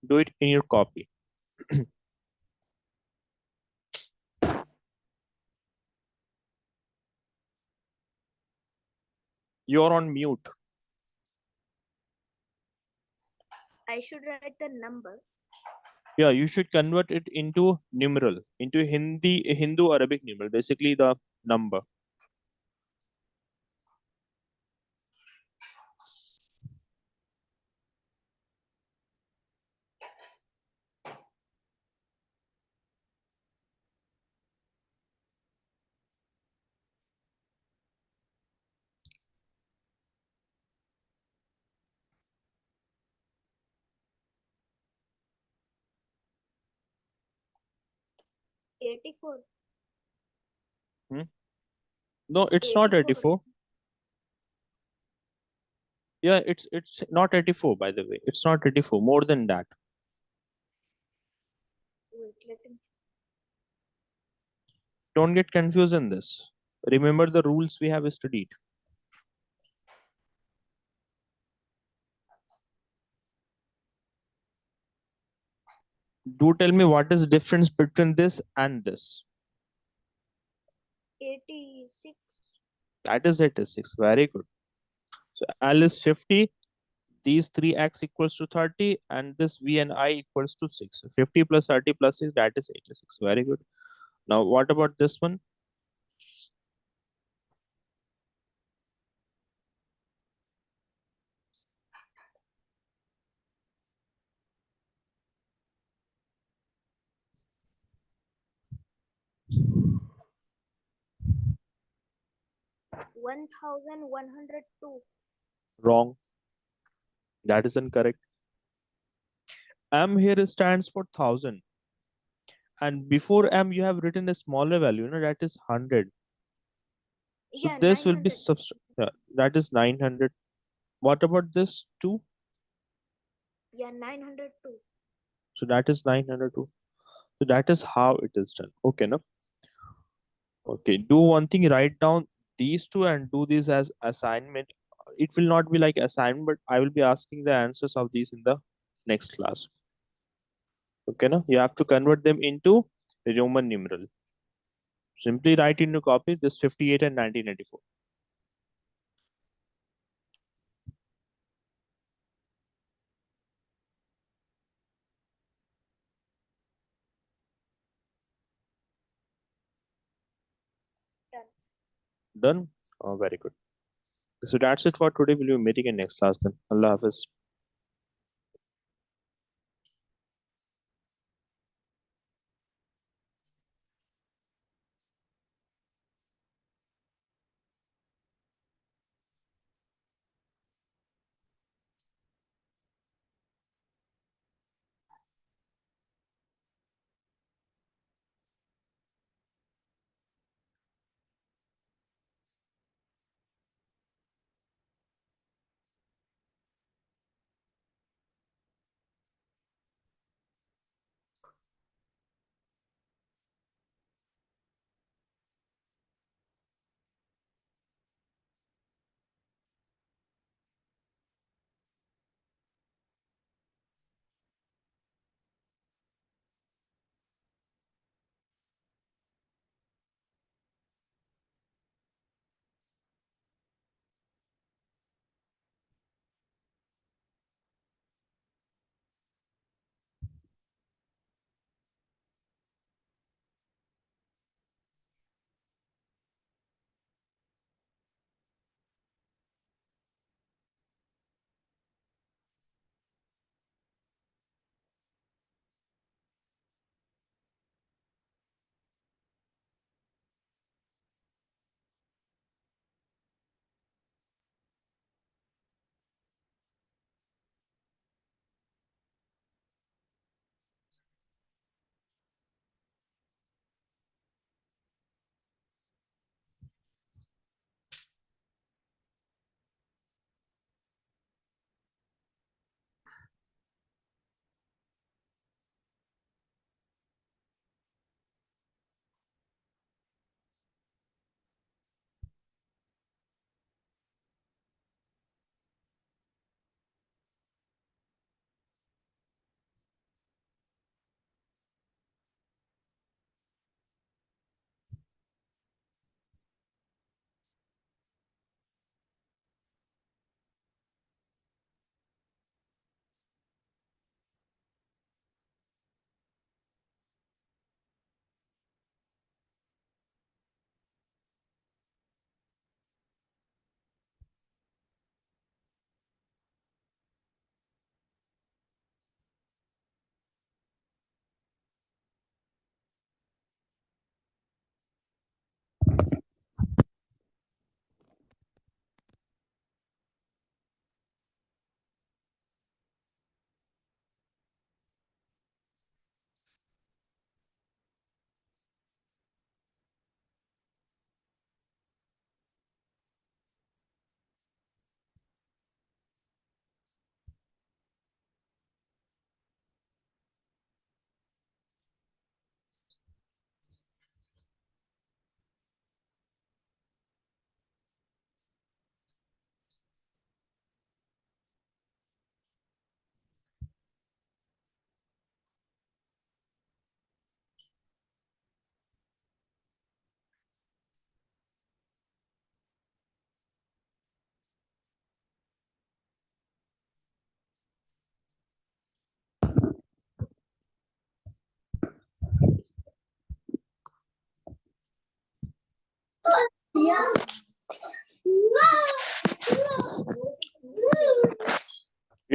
Do it in your copy. You're on mute. I should write the number. Yeah, you should convert it into numeral, into Hindu Arabic numeral, basically the number. $84. Hmm? No, it's not 84. 84. Yeah, it's not 84, by the way. It's not 84. More than that. Wait, let me. Don't get confused in this. Remember the rules we have studied. Do tell me what is difference between this and this. 86. That is 86. Very good. So L is 50. These 3x equals to 30, and this V and I equals to 6. So 50 plus 30 plus 6, that is 86. Very good. Now, what about this one? 1102. Wrong. That is incorrect. M here stands for 1000. And before M, you have written a smaller value, that is 100. So Yeah, this will be 900. that is 900. What about this 2? Yeah, 902. So that is 902. So that is how it is done. Okay, no? Okay, do one thing, write down these two and do this as assignment. It will not be like assignment, but I will be asking the answers of these in the next class. Okay, no? You have to convert them into Roman numeral. Simply write in your copy this 58 and 1984. Done. Done? Oh, very good. So that's it for today. We'll be meeting in next class then. Allah Hafiz.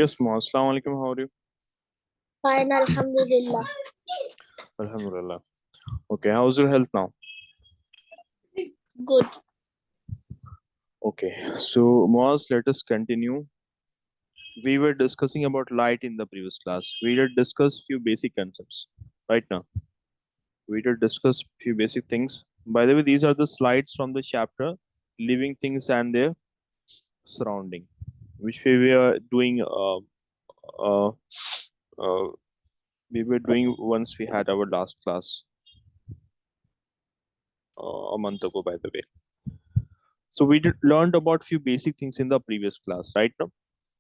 Yes, Muaaz. Assalamu alaikum. How are you? Fine, Alhamdulillah. Alhamdulillah. Okay, how's your health now? Good. Okay, so Muaaz, let us continue. We were discussing about light in the previous class. We did discuss few basic concepts. Right now, we did discuss few basic things. By the way, these are the slides from the chapter living things and their surrounding, which we were doing. Uh, uh, we were doing once we had our last class a month ago. By the way, so we did learned about few basic things in the previous class. Right now,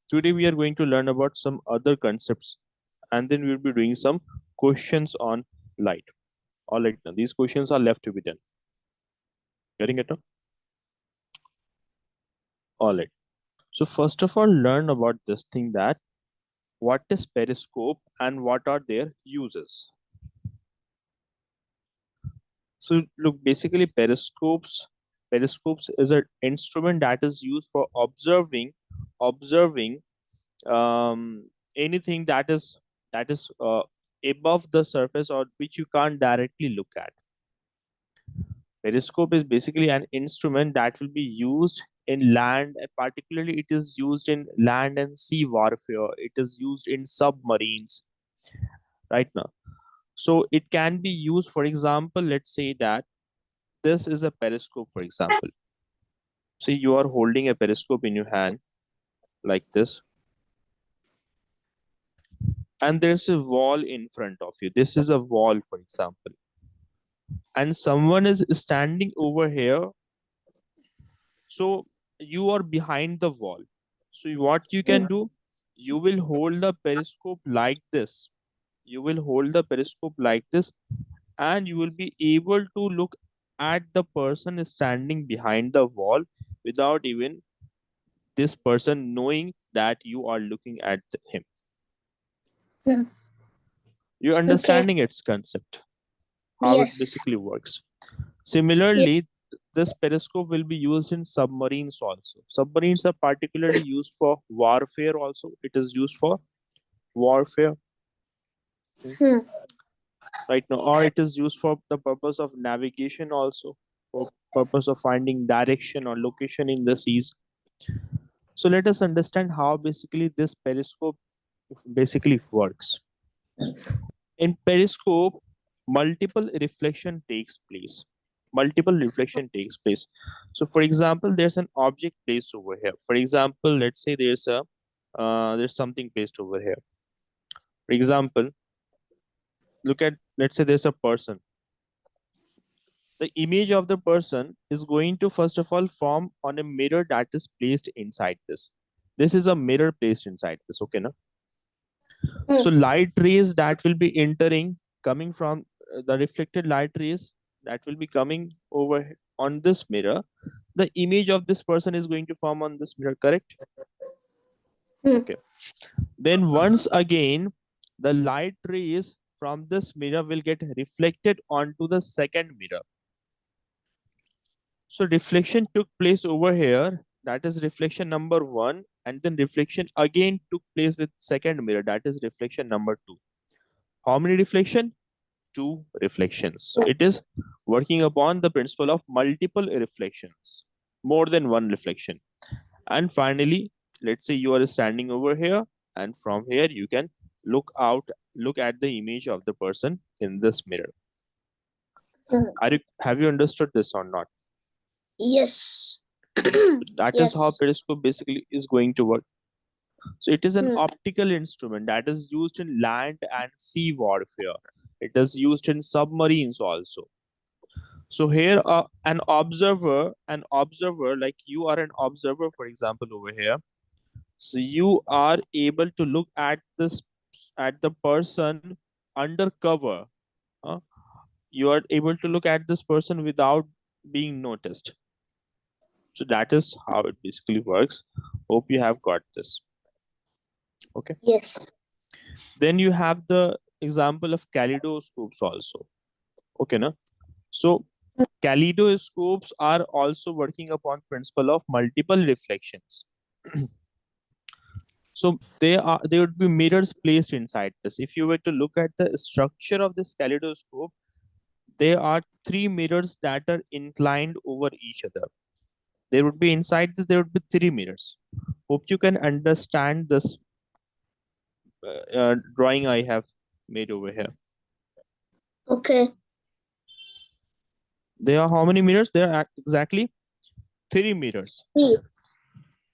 today we are going to learn about some other concepts, and then we'll be doing some questions on light. All right, now these questions are left to be done. Getting it now? All right. So first of all, learn about this thing that what is periscope and what are their uses. So look, basically periscopes is an instrument that is used for observing anything that is above the surface or which you can't directly look at. Periscope is basically an instrument that will be used in land, particularly it is used in land and sea warfare. It is used in submarines right now. So it can be used, for example, let's say that this is a periscope, for example. See, you are holding a periscope in your hand like this, and there's a wall in front of you. This is a wall, for example, and someone is standing over here. So you are behind the wall. So what you can do, you will hold the periscope like this. You will hold the periscope like this, and you will be able to look at the person standing behind the wall without even this person knowing that you are looking at him. Hmm. You're Okay. understanding its concept, how it Yes. basically works. Yes. Similarly, this periscope will be used in submarines also. Submarines are particularly used for warfare also. It is used for warfare, mm, Hmm. right now, or it is used for the purpose of navigation also, for purpose of finding direction or location in the seas. So let us understand how basically this periscope basically works. In periscope, multiple reflection takes place. Multiple reflection takes place. So, for example, there's an object placed over here. For example, let's say there's something placed over here. For example, look at, let's say there's a person. The image of the person is going to first of all form on a mirror that is placed inside this. This is a mirror placed inside this. Okay, now. Hmm. So light rays that will be entering, coming from the reflected light rays that will be coming over on this mirror, the image of this person is going to form on this mirror, correct? Hmm. Okay. Then once again, the light rays from this mirror will get reflected onto the second mirror. So reflection took place over here. That is reflection number one. And then reflection again took place with second mirror. That is reflection number two. How many reflection? Two reflections. So it is working upon the principle of multiple reflections, more than one reflection. And finally, let's say you are standing over here, and from here you can look at the image of the person in this mirror. Hmm. Have you understood this or not? Yes. That is how Yes. periscope basically is going to work. So it is an Hmm. optical instrument that is used in land and sea warfare. It is used in submarines also. So here, an observer, like you are an observer, for example, over here. So you are able to look at the person undercover. huh? You are able to look at this person without being noticed. So that is how it basically works. Hope you have got this. Okay. Yes. Then you have the example of kaleidoscopes also. Okay, na? So kaleidoscopes are also working upon principle of multiple reflections. So there would be mirrors placed inside this. If you were to look at the structure of this kaleidoscope, there are three mirrors that are inclined over each other. There would be inside this, there would be three mirrors. Hope you can understand this drawing I have made over here. Okay. There are how many mirrors? There are exactly three mirrors. 3.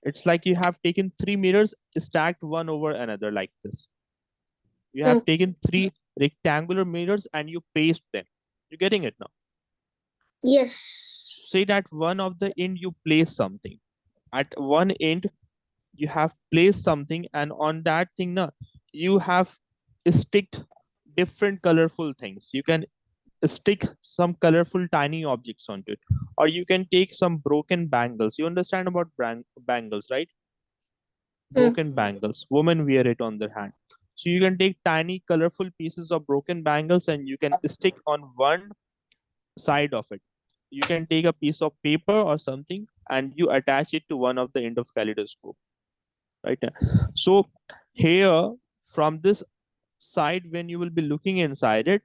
It's like you have taken three mirrors stacked one over another like this. You have taken three rectangular mirrors and you paste them. You're getting it now? Yes. Say that one of the end you place something. At one end, you have placed something, and on that thing, now you have sticked different colorful things. You can stick some colorful tiny objects onto it, or you can take some broken bangles. You understand about bangles, right? Broken bangles, women wear it on their hand. So you can take tiny colorful pieces of broken bangles and you can stick on one side of it. You can take a piece of paper or something and you attach it to one of the end of kaleidoscope, right? So here, from this side, when you will be looking inside it,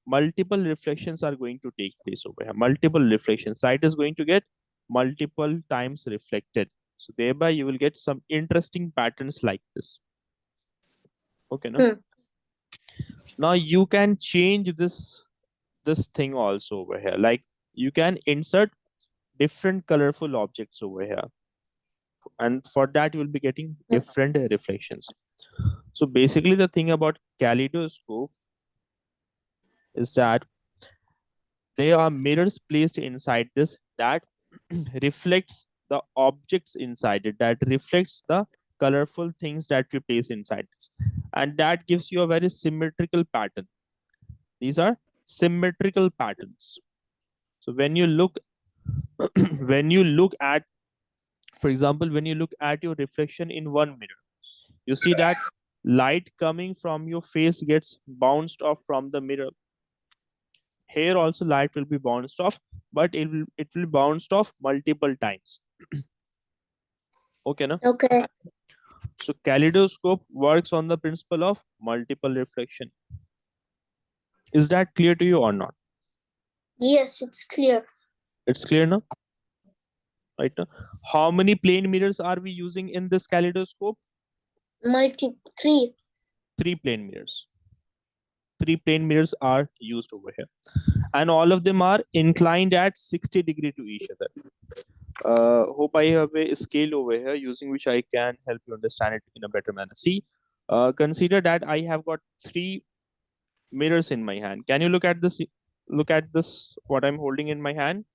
multiple reflections are going to take place over here. Multiple reflections. Light is going to get multiple times reflected. So thereby you will get some interesting patterns like this. Okay, no? Now you can change this thing also over here. Like you can insert different colorful objects over here. And for that you will be getting different reflections. So basically the thing about kaleidoscope is that there are mirrors placed inside this that reflects the objects inside it, that reflects the colorful things that we place inside this, and that gives you a very symmetrical pattern. These are symmetrical patterns. So when you look when you look at, for example, when you look at your reflection in one mirror, you see that light coming from your face gets bounced off from the mirror. Here also light will be bounced off, but it will bounced off multiple times. Okay, no? Okay. So kaleidoscope works on the principle of multiple reflection. Is that clear to you or not? Yes, it's clear. It's clear now, right? Now, how many plane mirrors are we using in this kaleidoscope? 3. Three plane mirrors. Three plane mirrors are used over here, and all of them are inclined at 60 degree to each other. Hope I have a scale over here using which I can help you understand it in a better manner. See, consider that I have got three mirrors in my hand. Can you look at this? Look at this, what I'm holding in my hand.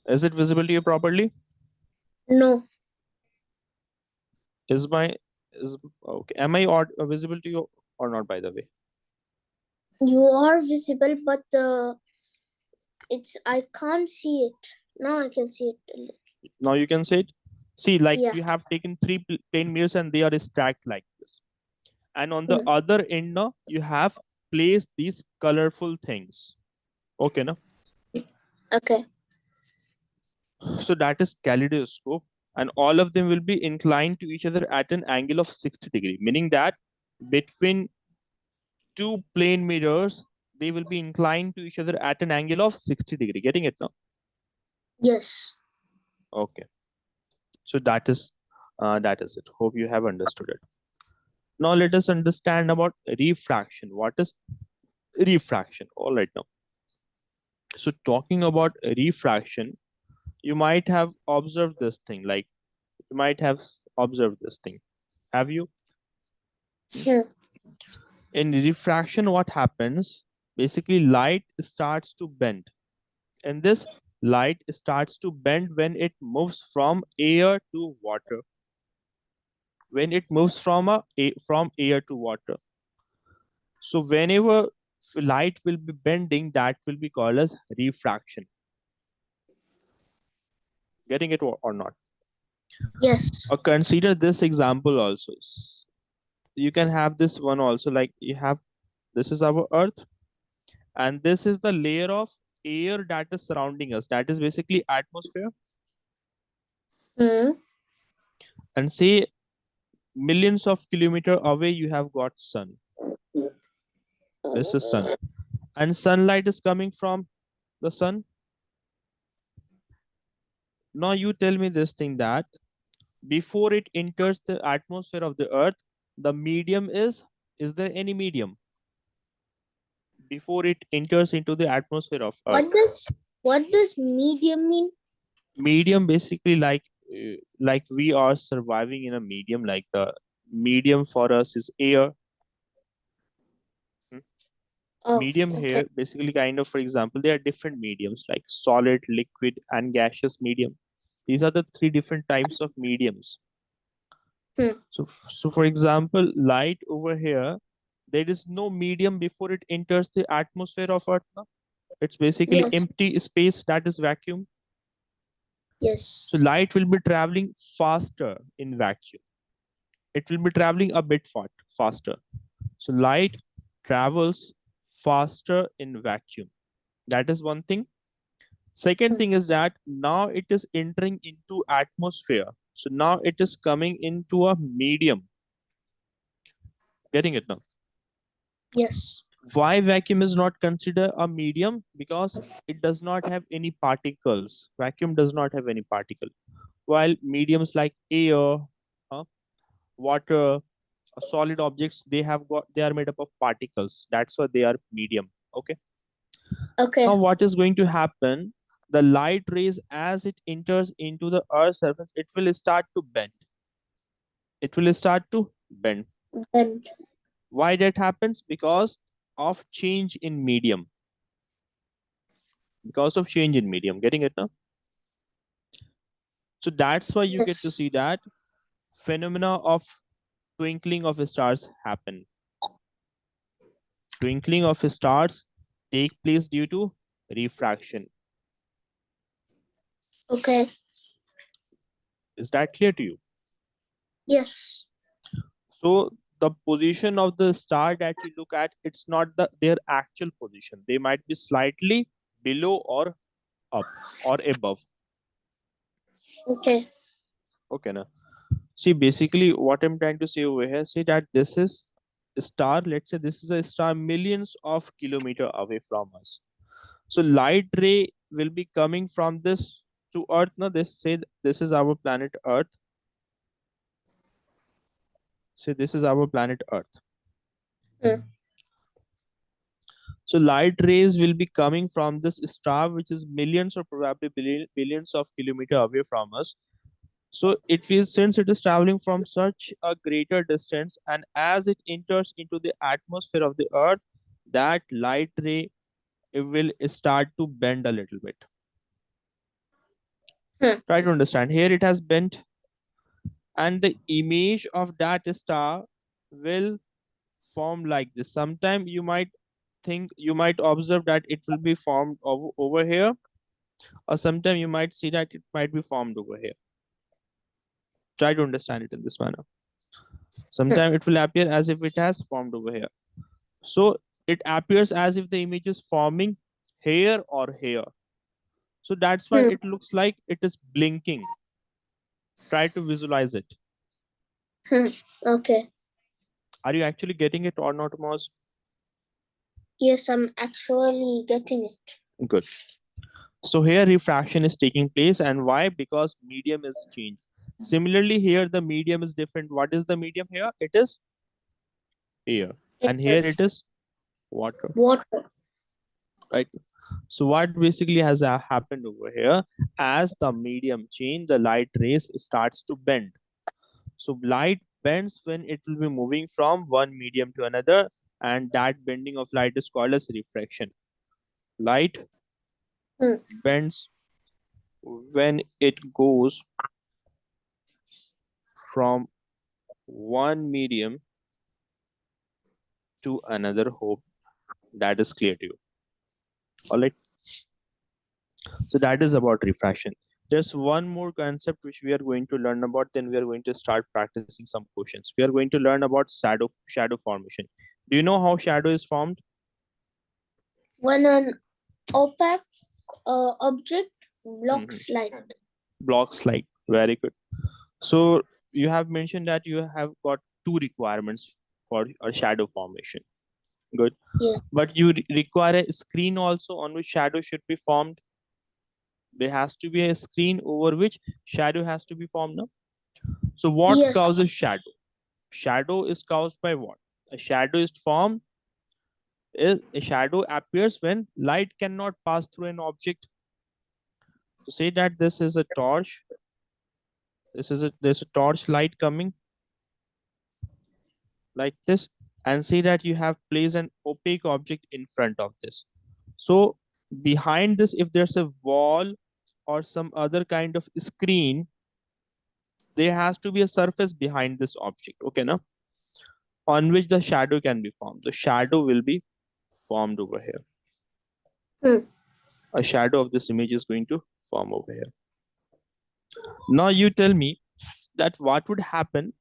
Is it visible to you properly? No. Is my is okay? Am I visible to you or not? By the way, You are visible, but I can't see it. Now I can see it. now you can say it. See, like Yeah. you have taken three plane mirrors and they are stacked like this. And on the other end, now you have placed these colorful things. Okay, now. Okay. So that is kaleidoscope, and all of them will be inclined to each other at an angle of 60 degree, meaning that between two plane mirrors, they will be inclined to each other at an angle of 60 degree. Getting it now? Yes. Okay. So that is it. Hope you have understood it. Now let us understand about refraction. What is refraction? All right now. So talking about refraction, you might have observed this thing. Like you might have observed this thing. Have you? In refraction, what happens? Basically, light starts to bend. And this light starts to bend when it moves from air to water. When it moves from from air to water. So whenever light will be bending, that will be called as refraction. Getting it or not? Yes. Or consider this example also. You can have this one also, like you have, this is our earth, and this is the layer of air that is surrounding us. That is basically atmosphere. And say millions of kilometers away you have got sun. This is sun. And sunlight is coming from the sun. Now you tell me this thing, that before it enters the atmosphere of the earth, the medium is there any medium before it enters into the atmosphere of earth? What does medium mean? Medium basically like we are surviving in a medium, like the medium for us is air. Hmm? Oh, Medium okay. here basically kind of, for example, there are different mediums like solid, liquid, and gaseous medium. These are the three different types of mediums. So for example, light over here, there is no medium before it enters the atmosphere of earth. No? It's basically Yes. empty space, that is vacuum. Yes. So light will be traveling faster in vacuum. It will be traveling a bit faster. So light travels faster in vacuum. That is one thing. Second thing is that now it is entering into atmosphere. So now it is coming into a medium. Getting it now? Yes. Why vacuum is not considered a medium? Because it does not have any particles. Vacuum does not have any particle. While mediums like air, water, solid objects, they are made up of particles. That's why they are medium. Okay. Okay. Now what is going to happen? The light rays, as it enters into the earth's surface, it will start to bend. It will start to bend. And Why that happens? Because of change in medium. Because of change in medium. Getting it now? So that's why you get to yes. see that phenomena of twinkling of stars happen. Twinkling of stars take place due to refraction. Okay. Is that clear to you? Yes. So the position of the star that you look at, it's not their actual position. They might be slightly below or up or above. Okay. Okay, now see basically what I'm trying to say over here. Say that this is a star. Let's say this is a star millions of kilometers away from us. So light ray will be coming from this to Earth. Now this is our planet Earth. Say this is our planet Earth. So light rays will be coming from this star, which is millions or probably billions of kilometers away from us. So it will, since it is traveling from such a greater distance, and as it enters into the atmosphere of the Earth, that light ray, it will start to bend a little bit. Try to understand. Here it has bent, and the image of that star will form like this. Sometime you might observe that it will be formed over here, or sometime you might see that it might be formed over here. Try to understand it in this manner. Sometime it will appear as if it has formed over here. So it appears as if the image is forming here or here. So that's why it looks like it is blinking. Try to visualize it. Okay. Are you actually getting it or not, Moz? Yes, I'm actually getting it. Good. So here refraction is taking place, and why? Because medium is changed. Similarly, here the medium is different. What is the medium here? It is air, and here it is water. Water. Right. So what basically has happened over here? As the medium change, the light rays starts to bend. So light bends when it will be moving from one medium to another, and that bending of light is called as refraction. Light bends when it goes from one medium to another. Hope that is clear to you. All right. So that is about refraction. There's one more concept which we are going to learn about. Then we are going to start practicing some questions. We are going to learn about shadow formation. Do you know how shadow is formed? When an opaque object blocks light. Blocks light. Very good. So you have mentioned that you have got two requirements for a shadow formation. Good. Yeah. But you require a screen also on which shadow should be formed. There has to be a screen over which shadow has to be formed. No? So what Yes. causes shadow? Shadow is caused by what? A shadow is formed, is a shadow appears when light cannot pass through an object. So say that this is a torch. There's a torch light coming like this, and say that you have placed an opaque object in front of this. So behind this, if there's a wall or some other kind of screen, there has to be a surface behind this object, okay, now on which the shadow can be formed. The shadow will be formed over here. Hmm. A shadow of this image is going to form over here. Now you tell me that what would happen,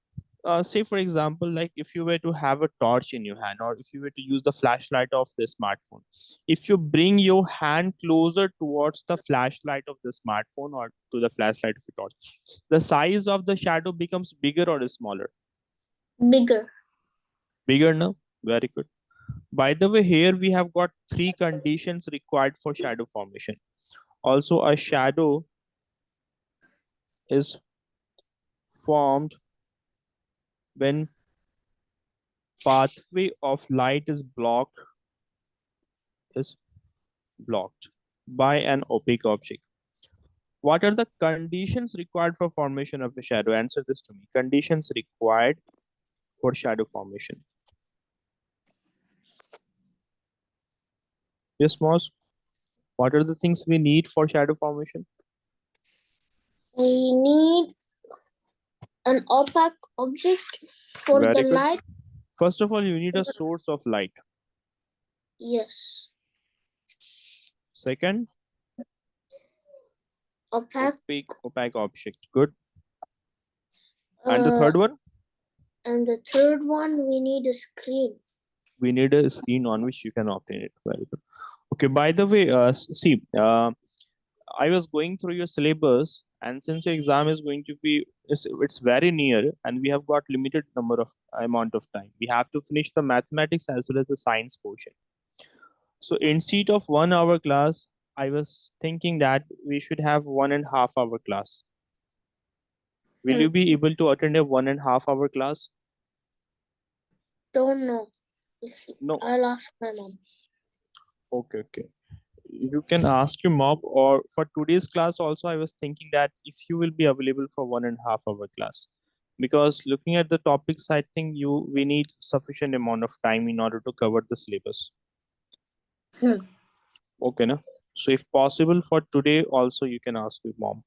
say for example, like if you were to have a torch in your hand, or if you were to use the flashlight of the smartphone, if you bring your hand closer towards the flashlight of the smartphone or to the flashlight of the torch, the size of the shadow becomes bigger or smaller? Bigger. Bigger, no? Very good. By the way, here we have got three conditions required for shadow formation. Also, a shadow is formed when pathway of light is blocked by an opaque object. What are the conditions required for formation of a shadow? Answer this to me. Conditions required for shadow formation. Yes, Moss. What are the things we need for shadow formation? We need an opaque object for Very the good. light. First of all, you need a source of light. Yes. Second, opaque object. Good. And the Uh, third one? and the third one, we need a screen. We need a screen on which you can obtain it. Very good. Okay, by the way, see, I was going through your syllabus, and since your exam is going to be, it's very near, and we have got limited number of amount of time. We have to finish the mathematics as well as the science portion. So instead of 1 hour class, I was thinking that we should have 1.5 hour class. Will you be able to attend a 1.5 hour class? Don't know. No. I'll ask my mom. Okay, okay. You can ask your mom, or for today's class also I was thinking that if you will be available for 1.5 hour class, because looking at the topics, I think we need sufficient amount of time in order to cover the syllabus. Okay, na? So if possible for today also, you can ask your mom.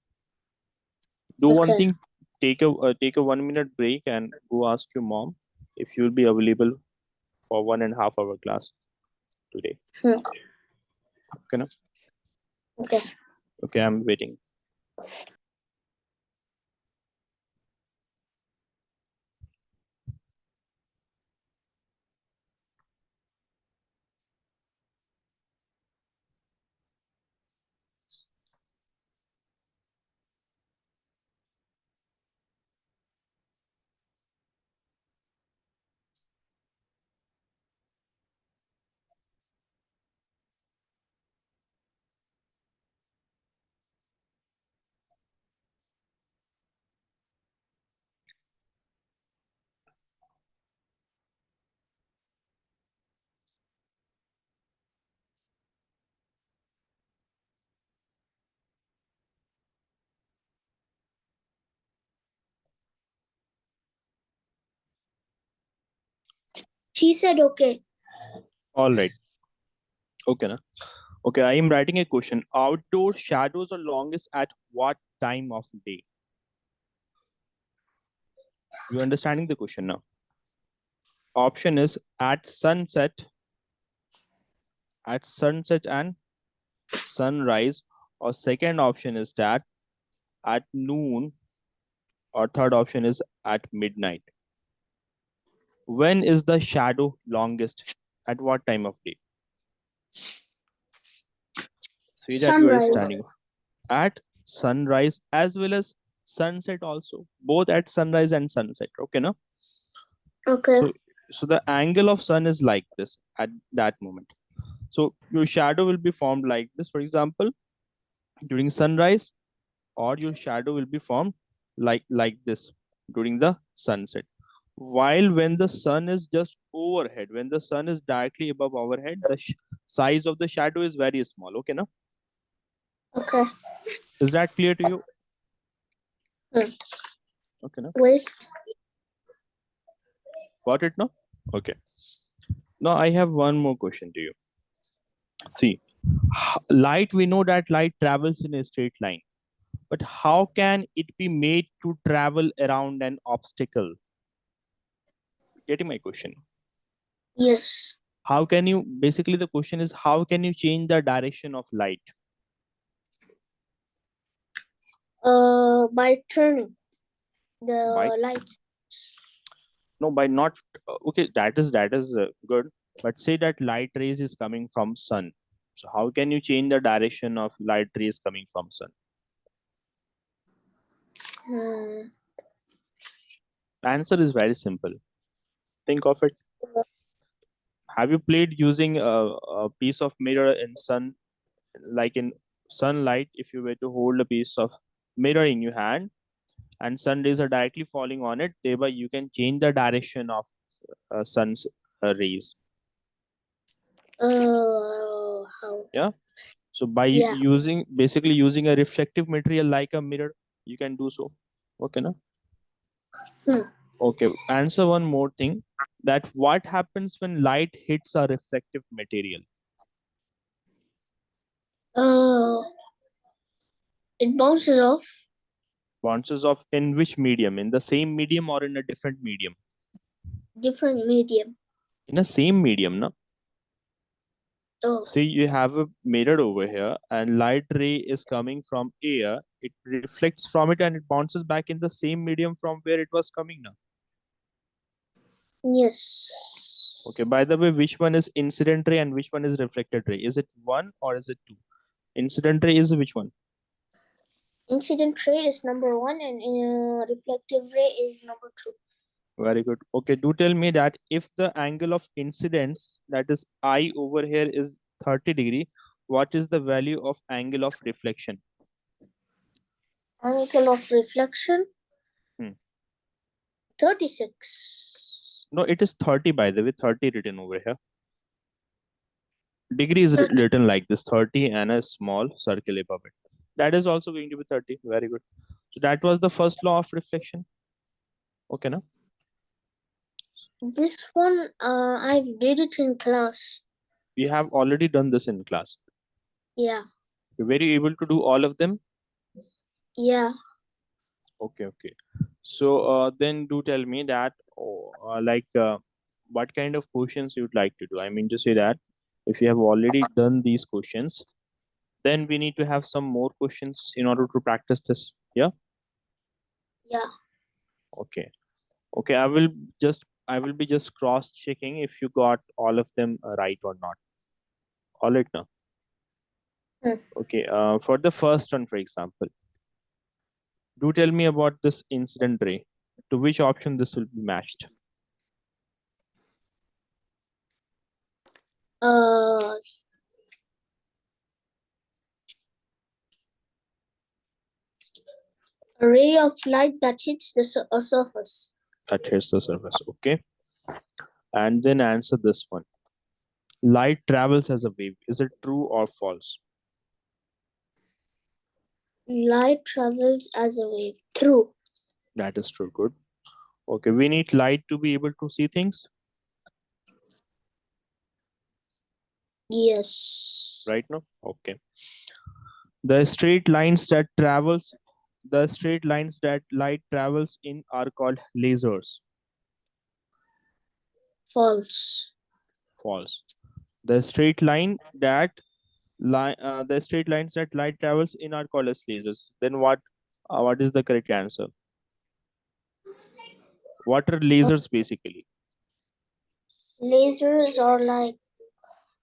Do one Okay. thing, take a 1 minute break and go ask your mom if you'll be available for 1.5 hour class today. Okay, na? Okay. Okay, I'm waiting. She said okay. All right. Okay, na? Okay, I am writing a question. Outdoor shadows are longest at what time of day? You understanding the question now? Option is at sunset and sunrise, or second option is that at noon, or third option is at midnight. When is the shadow longest? At what time of day? See that you are Sunrise. standing at sunrise as well as sunset also, both at sunrise and sunset. Okay, no? Okay. So the angle of sun is like this at that moment. So your shadow will be formed like this, for example, during sunrise, or your shadow will be formed like this during the sunset. While when the sun is just overhead, when the sun is directly above our head, the size of the shadow is very small. Okay, now Okay. is that clear to you? Hmm. Okay, now Wait. got it now? Okay. Now I have one more question to you. See, light, we know that light travels in a straight line, but how can it be made to travel around an obstacle? Getting my question? Yes. How can you, basically the question is, how can you change the direction of light? By turning By, the lights. no, by not, okay, that is good, but say that light rays is coming from sun, so how can you change the direction of light rays coming from sun? Hmm. Answer is very simple. Think of it. Have you played using a piece of mirror in sun, like in sunlight? If you were to hold a piece of mirror in your hand and sun rays are directly falling on it, thereby you can change the direction of sun's rays. How? Yeah. So by Yeah. using, basically using a reflective material like a mirror, you can do so. Okay, no? Hmm. Okay. Answer one more thing. That what happens when light hits a reflective material? Uh, it bounces off. Bounces off in which medium? In the same medium or in a different medium? Different medium. In a same medium, no? Oh. See, you have a mirror over here, and light ray is coming from air. It reflects from it and it bounces back in the same medium from where it was coming now. Yes. Okay, by the way, which one is incident ray and which one is reflected ray? Is it one or is it two? Incident ray is which one? Incident ray is number 1 and reflective ray is number 2. Very good. Okay, do tell me that if the angle of incidence, that is I over here, is 30°, what is the value of angle of reflection? Angle of reflection Hmm. 36. No, it is 30, by the way, 30 written over here. Degree is 30. written like this, 30 and a small circle above it. That is also going to be 30. Very good. So that was the first law of reflection. Okay, now This one I did it in class. we have already done this in class. Yeah. Were you able to do all of them? Yeah. Okay, okay. So then do tell me that, what kind of questions you would like to do. I mean to say that if you have already done these questions, then we need to have some more questions in order to practice this. Yeah. Yeah. Okay. Okay. I will be just cross checking if you got all of them right or not. All right now. Hmm. Okay. For the first one, for example, do tell me about this incident ray. To which option this will be matched? Uh, a ray of light that hits a surface. That hits the surface. Okay. And then answer this one. Light travels as a wave. Is it true or false? Light travels as a wave. True. That is true. Good. Okay. We need light to be able to see things, Yes. right now. Okay. The straight lines that travels, the straight lines that light travels in are called lasers. False. False. The straight line that the straight lines that light travels in are called as lasers. Then what is the correct answer? What are lasers basically? Lasers are like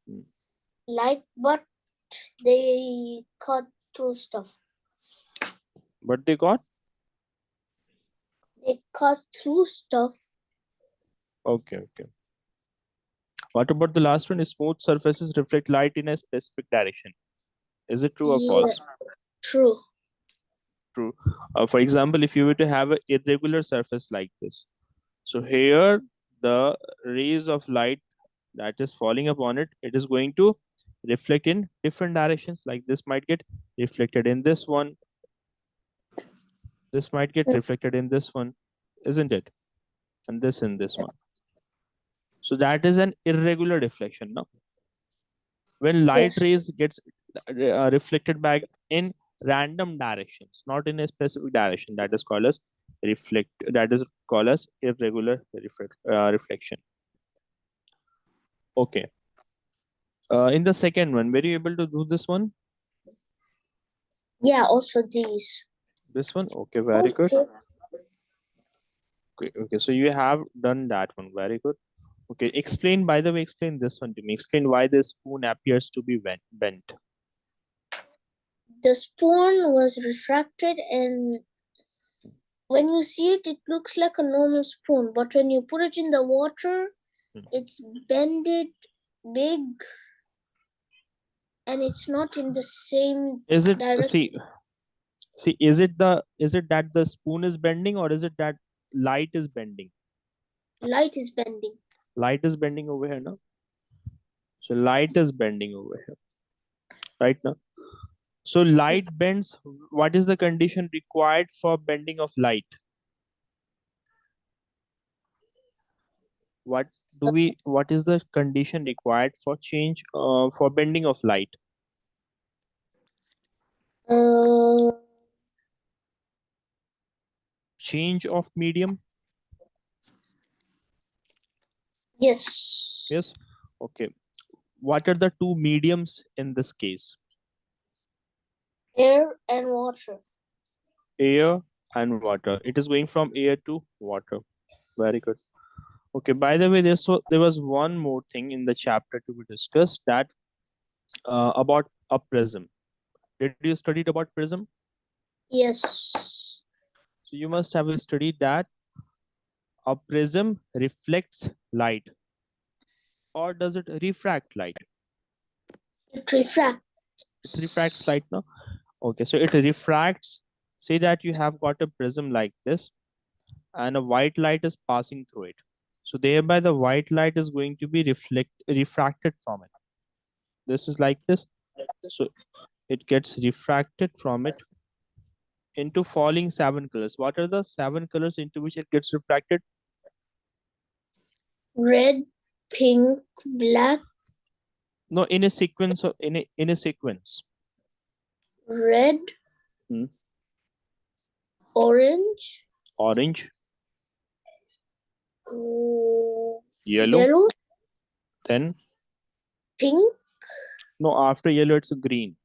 Hmm. light, but they cut through stuff. But they got They cut through stuff. Okay, okay. What about the last one? Smooth surfaces reflect light in a specific direction. Is it true or Yeah, false? true. True. For example, if you were to have an irregular surface like this, so here the rays of light that is falling upon it, it is going to reflect in different directions. Like this might get reflected in this one, this might get reflected in this one, isn't it? And this in this one. So that is an irregular reflection. Now, when light Yes. rays gets reflected back in random directions, not in a specific direction, that is called as reflect. That is called as irregular reflection. Okay. In the second one, were you able to do this one? Yeah, also these. This one? Okay, very good. Okay. Okay, okay. So you have done that one. Very good. Okay, explain, by the way, explain this one to me. Explain why the spoon appears to be bent. The spoon was refracted, and when you see it, it looks like a normal spoon. But when you put it in the water, Hmm. it's bended big, and it's not in the same Is it direction. see, is it that the spoon is bending, or is it that light is bending? Light is bending. Light is bending over here now. So light is bending over here, right now. So light bends. What is the condition required for bending of light? What what is the condition required for change for bending of light? Uh, Change of medium. yes. Yes. Okay. What are the two mediums in this case? Air and water. Air and water. It is going from air to water. Very good. Okay. By the way, there was one more thing in the chapter to be discussed, that about a prism. Did you study about prism? Yes. So you must have studied that a prism reflects light, or does it refract light? It refracts. It refracts light now. Okay, so it refracts. Say that you have got a prism like this, and a white light is passing through it. So thereby the white light is going to be refracted from it. This is like this. So it gets refracted from it into falling seven colors. What are the seven colors into which it gets refracted? Red, pink, black, No, in a sequence, or in a sequence. red, Hmm. orange, Orange, yellow, yellow, then pink, no, after yellow it's green.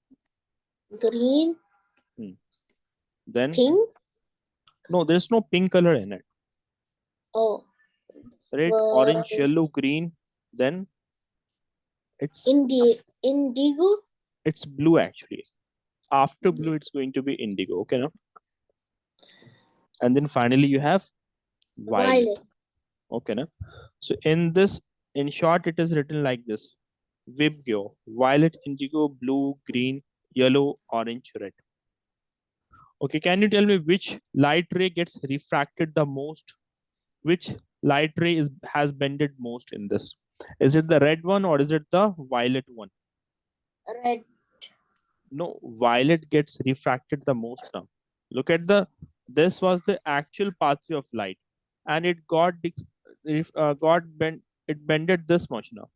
green, Then pink. no, there's no pink color in it. Oh, Red, orange, yellow, green. Then it's indigo. it's blue actually. After blue, it's going to be indigo. Okay, no? And then finally you have violet. Okay, no? So in short, it is written like this: Vibgyo, violet, indigo, blue, green, yellow, orange, red. Okay, can you tell me which light ray gets refracted the most? Which light ray has bended most in this? Is it the red one, or is it the violet one? Red. No, violet gets refracted the most now. Look at this was the actual pathway of light, and it got bent. It bended this much now.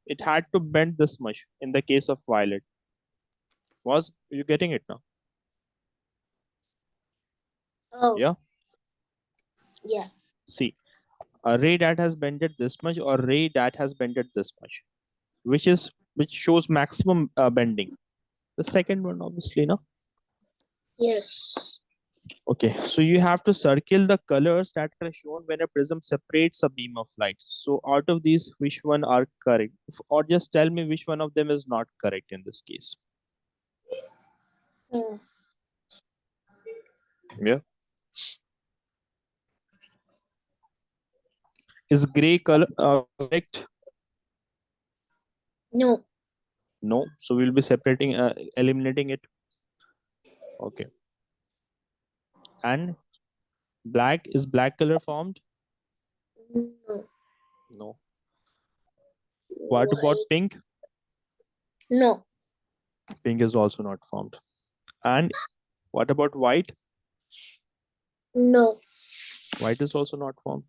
It had to bend this much in the case of violet. Was you getting it now? Oh. Yeah. Yeah. See, a ray that has bended this much, or ray that has bended this much, which shows maximum bending? The second one, obviously, no. Yes. Okay, so you have to circle the colors that are shown when a prism separates a beam of light. So out of these, which one are correct? Or just tell me which one of them is not correct in this case. Hmm. Yeah. Is gray color correct? No. No. So we'll be separating, eliminating it. Okay. And black, is black color formed? No. No. What about White. pink? No. Pink is also not formed. And what about white? No. White is also not formed.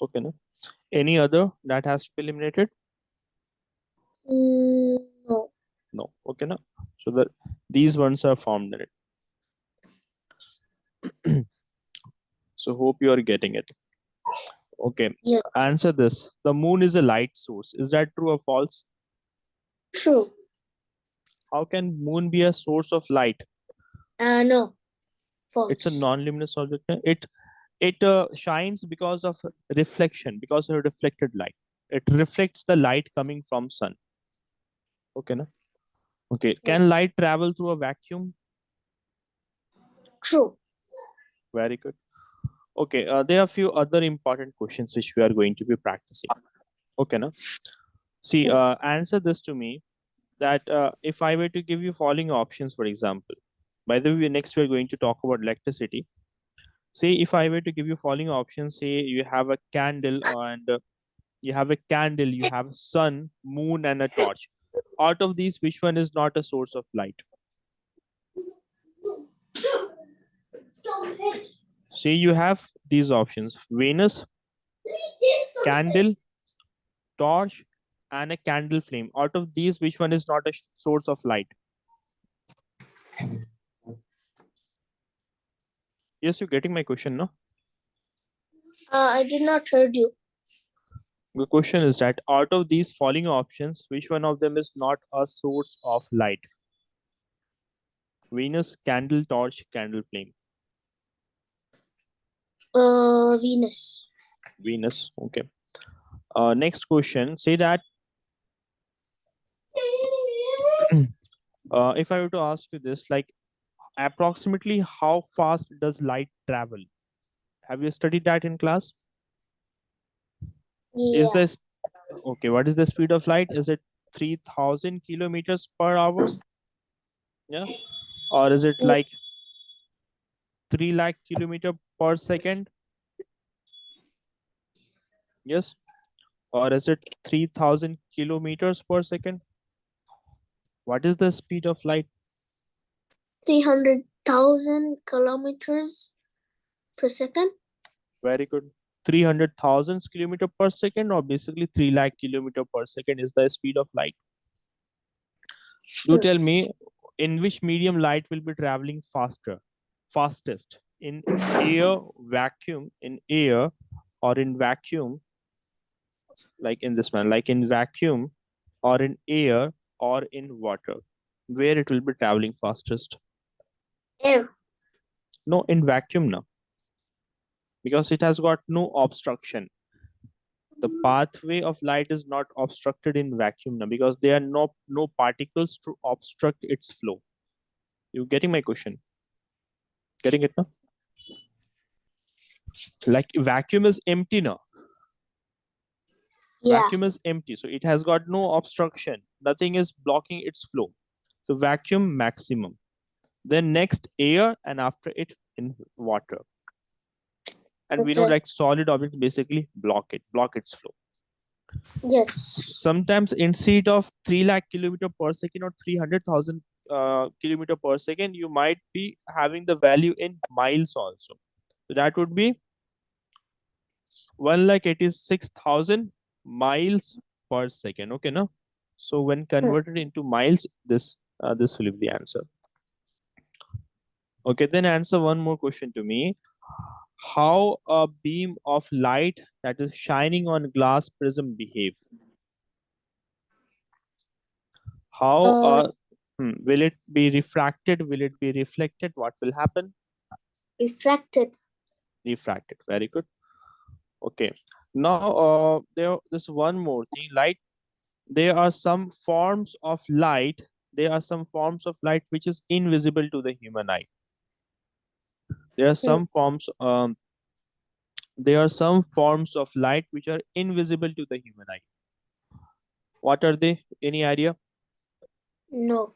Okay. No? Any other that has to be eliminated? No. No. Okay. No? So that these ones are formed in it. So hope you are getting it. Okay. Yes. Answer this. The moon is a light source. Is that true or false? True. How can moon be a source of light? No. It's a False. non-luminous object. It shines because of reflection, because of reflected light. It reflects the light coming from sun. Okay, na? Okay. Yes. Can light travel through a vacuum? True. Very good. Okay. There are a few other important questions which we are going to be practicing. Okay, na? See, answer this to me. That if I were to give you following options, for example, by the way, next we're going to talk about electricity. Say if I were to give you following options, say you have a candle and you have a candle, you have sun, moon, and a torch. Out of these, which one is not a source of light? Say you have these options: Venus, candle, torch, and a candle flame. Out of these, which one is not a source of light? Yes, you're getting my question, no? I did not heard you. The question is that out of these following options, which one of them is not a source of light? Venus, candle, torch, candle flame. Venus. Venus. Okay. Next question. Say that if I were to ask you this, like approximately how fast does light travel? Have you studied that in class? Is Yeah. this okay? What is the speed of light? Is it 3,000 kilometers per hour? Yeah. Or is it No. like 3 lakh kilometer per second? Yes. Or is it 3,000 kilometers per second? What is the speed of light? 300,000 kilometers per second. Very good. 300,000 kilometer per second, or basically 3 lakh kilometer per second is the speed of light. Do tell me, in which medium light will be traveling fastest? In air, vacuum, in air, or in vacuum, like in this man, like in vacuum, or in air, or in water? Where it will be traveling fastest? Air. No, in vacuum now, because it has got no obstruction. The pathway of light is not obstructed in vacuum now, because there are no particles to obstruct its flow. You getting my question? Getting it now? Like vacuum is empty now. Yeah. Vacuum is empty, so it has got no obstruction. Nothing is blocking its flow. So vacuum maximum. Then next air, and after it in water. And we know Okay. like solid objects basically block its flow. Yes. Sometimes instead of 3 lakh kilometer per second or 300,000 kilometer per second, you might be having the value in miles also. So that would be 1,86,000 miles per second. Okay, no? So when converted into miles, this will be the answer. Okay, then answer one more question to me. How a beam of light that is shining on glass prism behave? How Uh, will it be refracted? Will it be reflected? What will happen? Refracted. Refracted. Very good. Okay. Now there's one more thing. Light. There are some forms of light. There are some forms of light which is invisible to the human eye. There are some forms There are some forms of light which are invisible to the human eye. What are they? Any idea? No.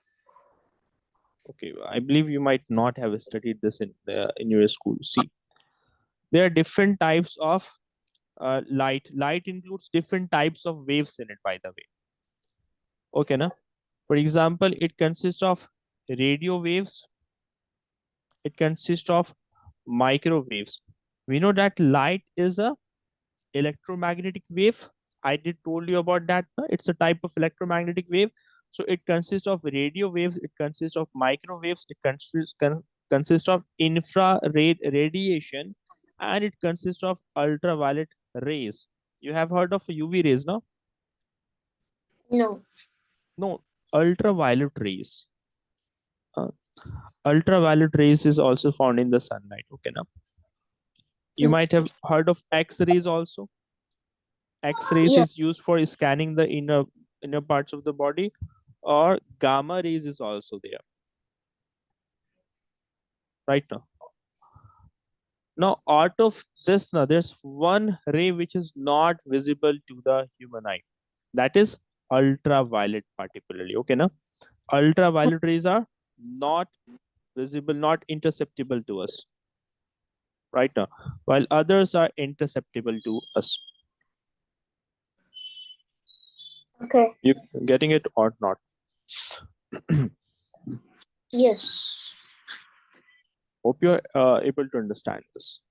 Okay, I believe you might not have studied this in your school. See, there are different types of light. Light includes different types of waves in it, by the way. Okay, na? For example, it consists of radio waves. It consists of microwaves. We know that light is a electromagnetic wave. I did told you about that. No? It's a type of electromagnetic wave. So it consists of radio waves. It consists of microwaves. It consists of infrared radiation, and it consists of ultraviolet rays. You have heard of UV rays, no? No. No, ultraviolet rays. Uh, Ultraviolet rays is also found in the sunlight. Okay, now you Mm. might have heard of X rays also. X-rays Yeah. is used for scanning the inner parts of the body, or gamma rays is also there. Right now. Now, out of this, now there's one ray which is not visible to the human eye. That is ultraviolet, particularly. Okay, now ultraviolet rays are not visible, not interceptible to us. Right now, while others are interceptible to us. Okay. You getting it or not? Yes. Hope you're able to understand this.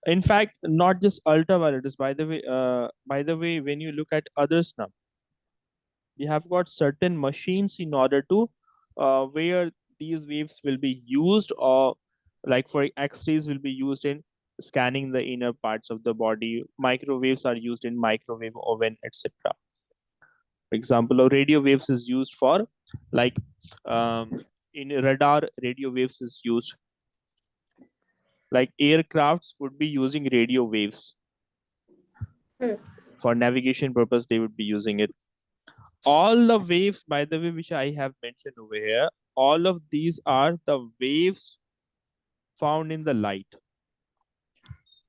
In fact, not just ultraviolet is, by the way, when you look at others now, we have got certain machines in order to where these waves will be used, or like for X-rays will be used in scanning the inner parts of the body. Microwaves are used in microwave oven, etc. For example, or radio waves is used for, like, in radar, radio waves is used. Like aircrafts would be using radio waves Mm. for navigation purpose. They would be using it. All the waves, by the way, which I have mentioned over here, all of these are the waves found in the light.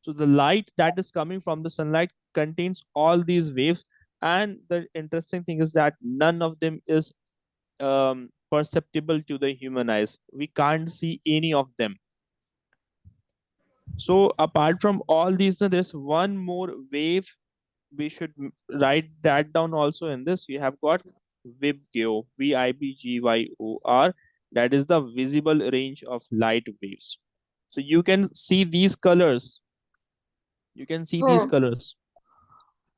So the light that is coming from the sunlight contains all these waves, and the interesting thing is that none of them is perceptible to the human eyes. We can't see any of them. So apart from all these, now there's one more wave. We should write that down also in this. We have got VIBGYOR, VIBGYOR. That is the visible range of light waves. So you can see these colors. You can see these Huh. colors.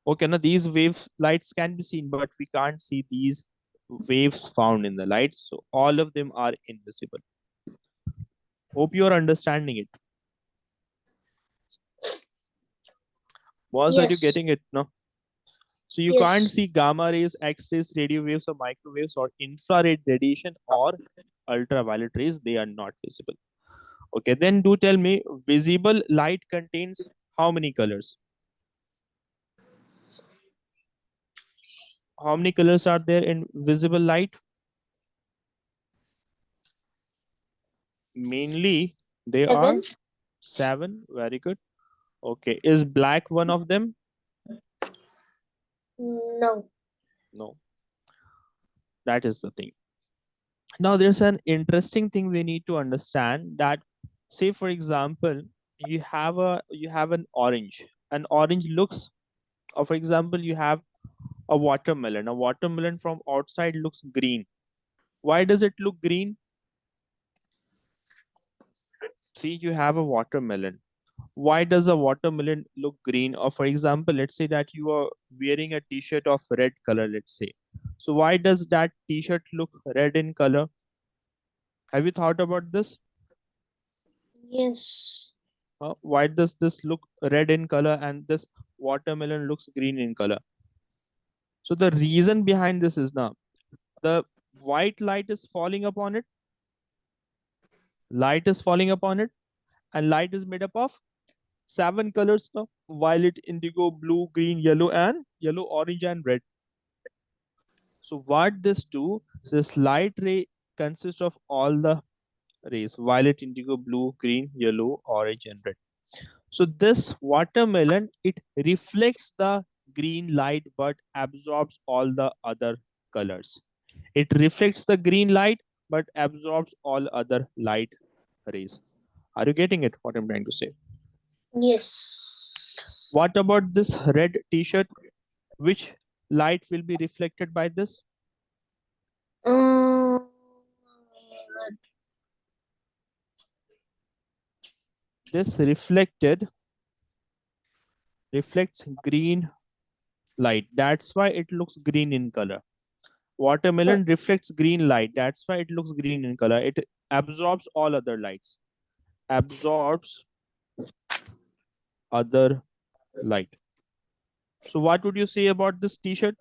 Okay, now these wave lights can be seen, but we can't see these waves found in the light. So all of them are invisible. Hope you are understanding it. Was are you Yes. getting it? No. So you can't Yes. see gamma rays, X-rays, radio waves, or microwaves, or infrared radiation, or ultraviolet rays. They are not visible. Okay, then do tell me, visible light contains how many colors? How many colors are there in visible light? Mainly, there Seven. are seven. Very good. Okay, is black one of them? No. No, that is the thing. Now, there's an interesting thing we need to understand, that, say for example, you have an orange. An orange looks, or for example, you have a watermelon. A watermelon from outside looks green. Why does it look green? See, you have a watermelon. Why does a watermelon look green? Or for example, let's say that you are wearing a t-shirt of red color, let's say. So why does that t-shirt look red in color? Have you thought about this? Yes. Why does this look red in color and this watermelon looks green in color? So the reason behind this is, now the white light is falling upon it. Light is falling upon it, and light is made up of seven colors now: violet, indigo, blue, green, yellow, orange, and red. So what this do? This light ray consists of all the rays: violet, indigo, blue, green, yellow, orange, and red. So this watermelon, it reflects the green light but absorbs all the other colors. It reflects the green light but absorbs all other light rays. Are you getting it? What I'm trying to say? Yes. What about this red t-shirt? Which light will be reflected by this? Um, This reflects green light. That's why it looks green in color. Watermelon reflects green light. That's why it looks green in color. It absorbs all other lights. Absorbs other light. So what would you say about this t-shirt?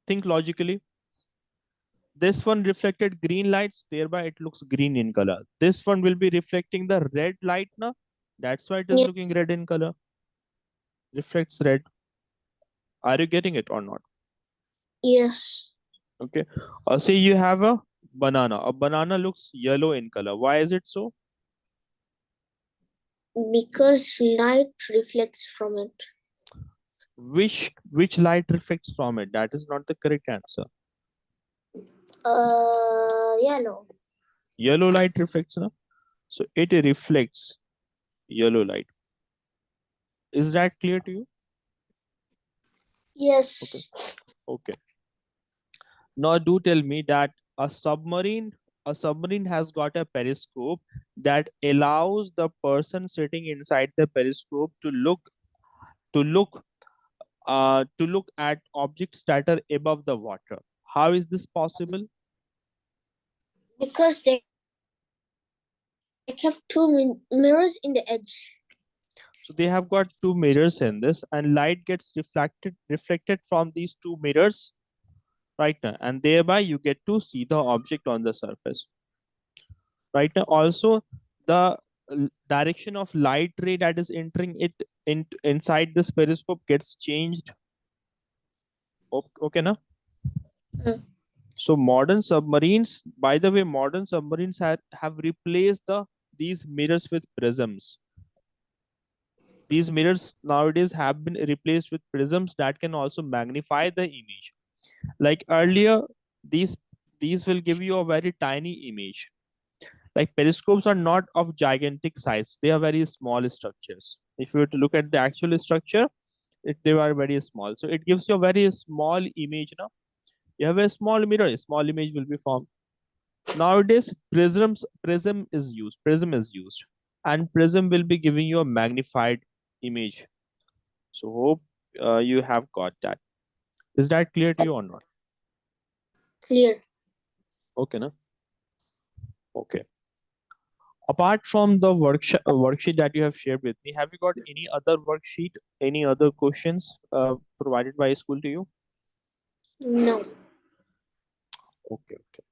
Think logically. This one reflected green lights, thereby it looks green in color. This one will be reflecting the red light now. That's why it is yeah, looking red in color. Reflects red. Are you getting it or not? yes. Okay. Say you have a banana. A banana looks yellow in color. Why is it so? Because light reflects from it. Which light reflects from it? That is not the correct answer. Yellow. Yellow light reflects, no? So it reflects yellow light. Is that clear to you? Okay. Yes. Okay. Now do tell me that a submarine has got a periscope that allows the person sitting inside the periscope to look at objects that are above the water. How is this possible? Because they kept two mirrors in the edge. So they have got two mirrors in this, and light gets reflected from these two mirrors right now, and thereby you get to see the object on the surface right now. Also, the direction of light ray that is entering it inside this periscope gets changed. Okay, now. Mm. So modern submarines, by the way, modern submarines have replaced these mirrors with prisms. These mirrors nowadays have been replaced with prisms that can also magnify the image. Like earlier, these these will give you a very tiny image. Like periscopes are not of gigantic size; they are very small structures. If you were to look at the actual structure, they are very small. So it gives you a very small image. Now you have a small mirror, a small image will be formed. Nowadays, prism is used, and prism will be giving you a magnified image. So hope you have got that. Is that clear to you or not? Clear. Okay, no? Okay. Apart from the worksheet that you have shared with me, have you got any other worksheet, any other questions provided by school to you? No. Okay, okay,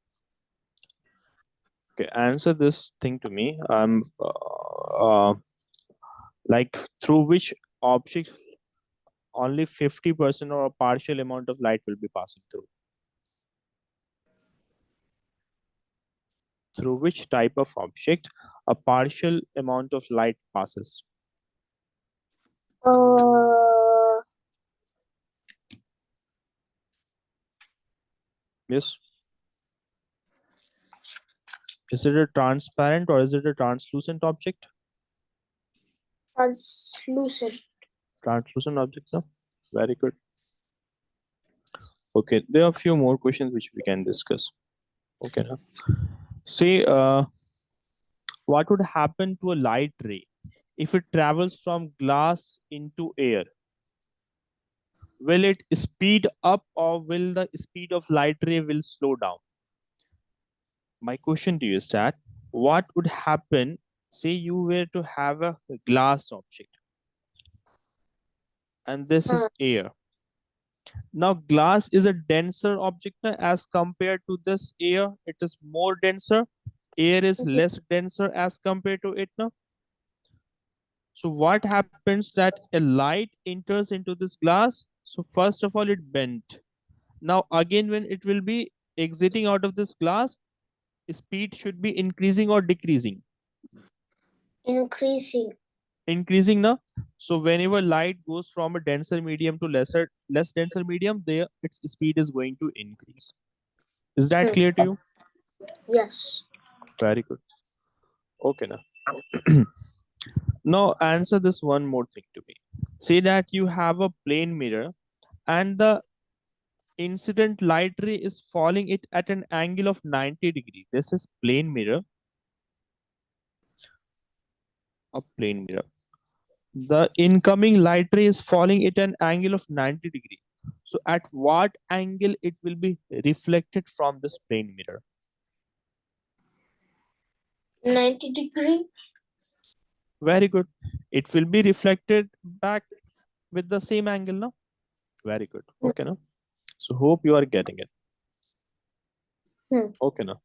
okay. Answer this thing to me. Like through which object only 50% or a partial amount of light will be passing through. Through which type of object a partial amount of light passes. Uh, Yes. Is it a transparent or is it a translucent object? translucent. Translucent objects, sir. Very good. Okay, there are a few more questions which we can discuss. Okay, now. Say, what would happen to a light ray if it travels from glass into air? Will it speed up or will the speed of light ray will slow down? My question to you is that what would happen, say you were to have a glass object and this Uh, is air. Now glass is a denser object as compared to this air. It is more denser. Air is ye- less denser as compared to it now. So what happens that a light enters into this glass. So first of all, it bent. Now again, when it will be exiting out of this glass, speed should be increasing or decreasing. Increasing. now. So whenever light goes from a denser medium to less denser medium, there its speed is going to increase. Is that Hmm. clear to you? Yes. Very good. Okay now. Now answer this one more thing to me. Say that you have a plane mirror and the incident light ray is falling it at an angle of 90 degree. This is plane mirror, a plane mirror. The incoming light ray is falling at an angle of 90 degree. So at what angle it will be reflected from this plane mirror? 90 degree. Very good. It will be reflected back with the same angle now. Very good. Hmm. Okay now. So hope you are getting it. Hmm. Okay now.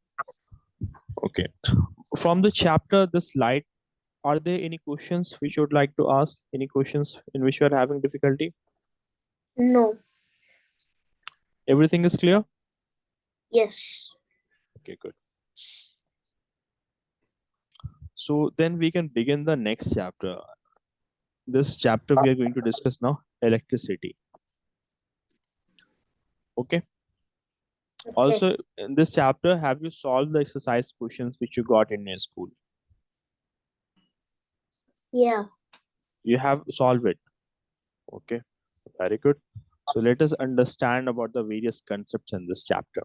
Okay. From the chapter this light, are there any questions which you would like to ask? Any questions in which you are having difficulty? No. Everything is clear? Yes. Okay, good. So then we can begin the next chapter. This chapter we are going to discuss now, electricity. Okay. Okay. Also, in this chapter, have you solved the exercise questions which you got in your school? Yeah. You have solved it. Okay. Very good. So let us understand about the various concepts in this chapter.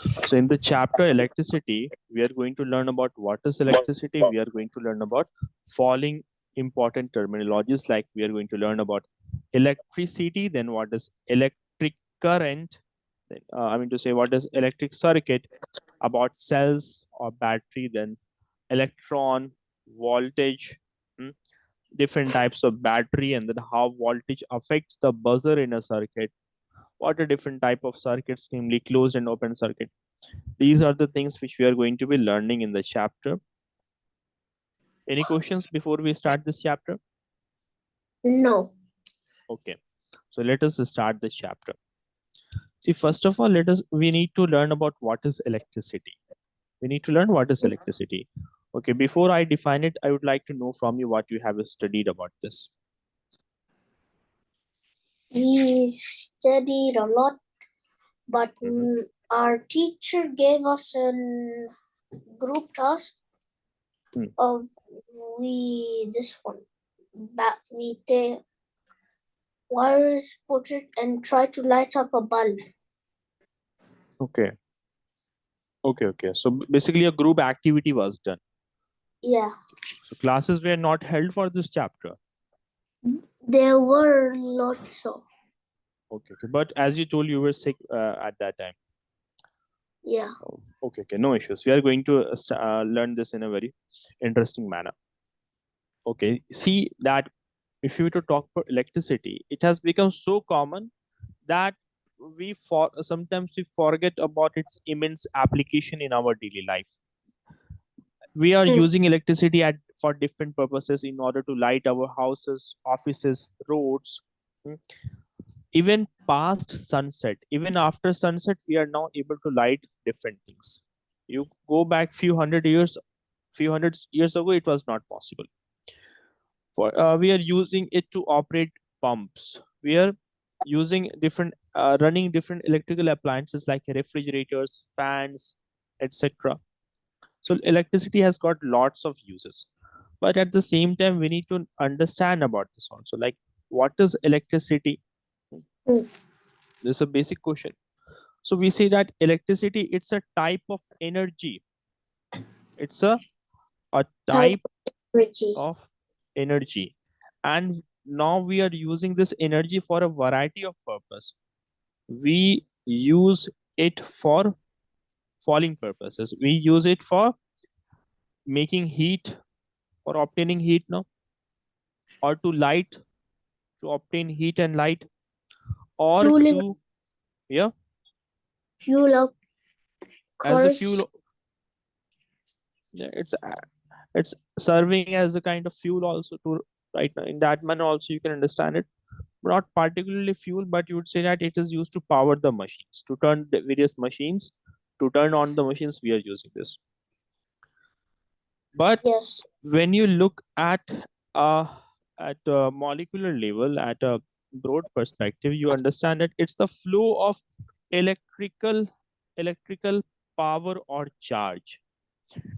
So in the chapter electricity, we are going to learn about what is electricity. We are going to learn about following important terminologies, like we are going to learn about electricity, then what is electric current, then, I mean to say what is electric circuit, about cells or battery, then electron, voltage, hmm, different types of battery, and then how voltage affects the buzzer in a circuit, what are different type of circuits, namely closed and open circuit. These are the things which we are going to be learning in the chapter. Any questions before we start this chapter? No. Okay. So let us start the chapter. See, first of all, we need to learn about what is electricity. We need to learn what is electricity. Okay, before I define it, I would like to know from you what you have studied about this. We studied a lot, but our teacher gave us a group task Hmm. of this one. But we take wires, put it, and try to light up a bulb. Okay. Okay. So basically, a group activity was done. Yeah. So classes were not held for this chapter. There were lots of. Okay. But as you told, you were sick at that time. Yeah. Okay. No issues. We are going to learn this in a very interesting manner. Okay. See that if you were to talk about electricity, it has become so common that sometimes we forget about its immense application in our daily life. We are using electricity for different purposes in order to light our houses, offices, roads. Hmm. Even past sunset, even after sunset, we are now able to light different things. You go back few hundred years ago, it was not possible. We are using it to operate pumps. We are using running different electrical appliances like refrigerators, fans, etc. So electricity has got lots of uses, but at the same time we need to understand about this also, like what is electricity. Mm. This is a basic question. So we say that electricity, it's a type of energy. It's a Type type energy. of energy, and now we are using this energy for a variety of purpose. We use it for falling purposes. We use it for making heat, for obtaining heat now, or to light, to obtain heat and light, or Fueling, to, yeah, fuel up as a cars. fuel. Yeah, it's serving as a kind of fuel also, to right now in that manner also you can understand it. Not particularly fuel, but you would say that it is used to power the machines, to turn the various machines, to turn on the machines, we are using this. But Yes. when you look uh, at a molecular level, at a broad perspective, you understand that it's the flow of electrical electrical power or charge.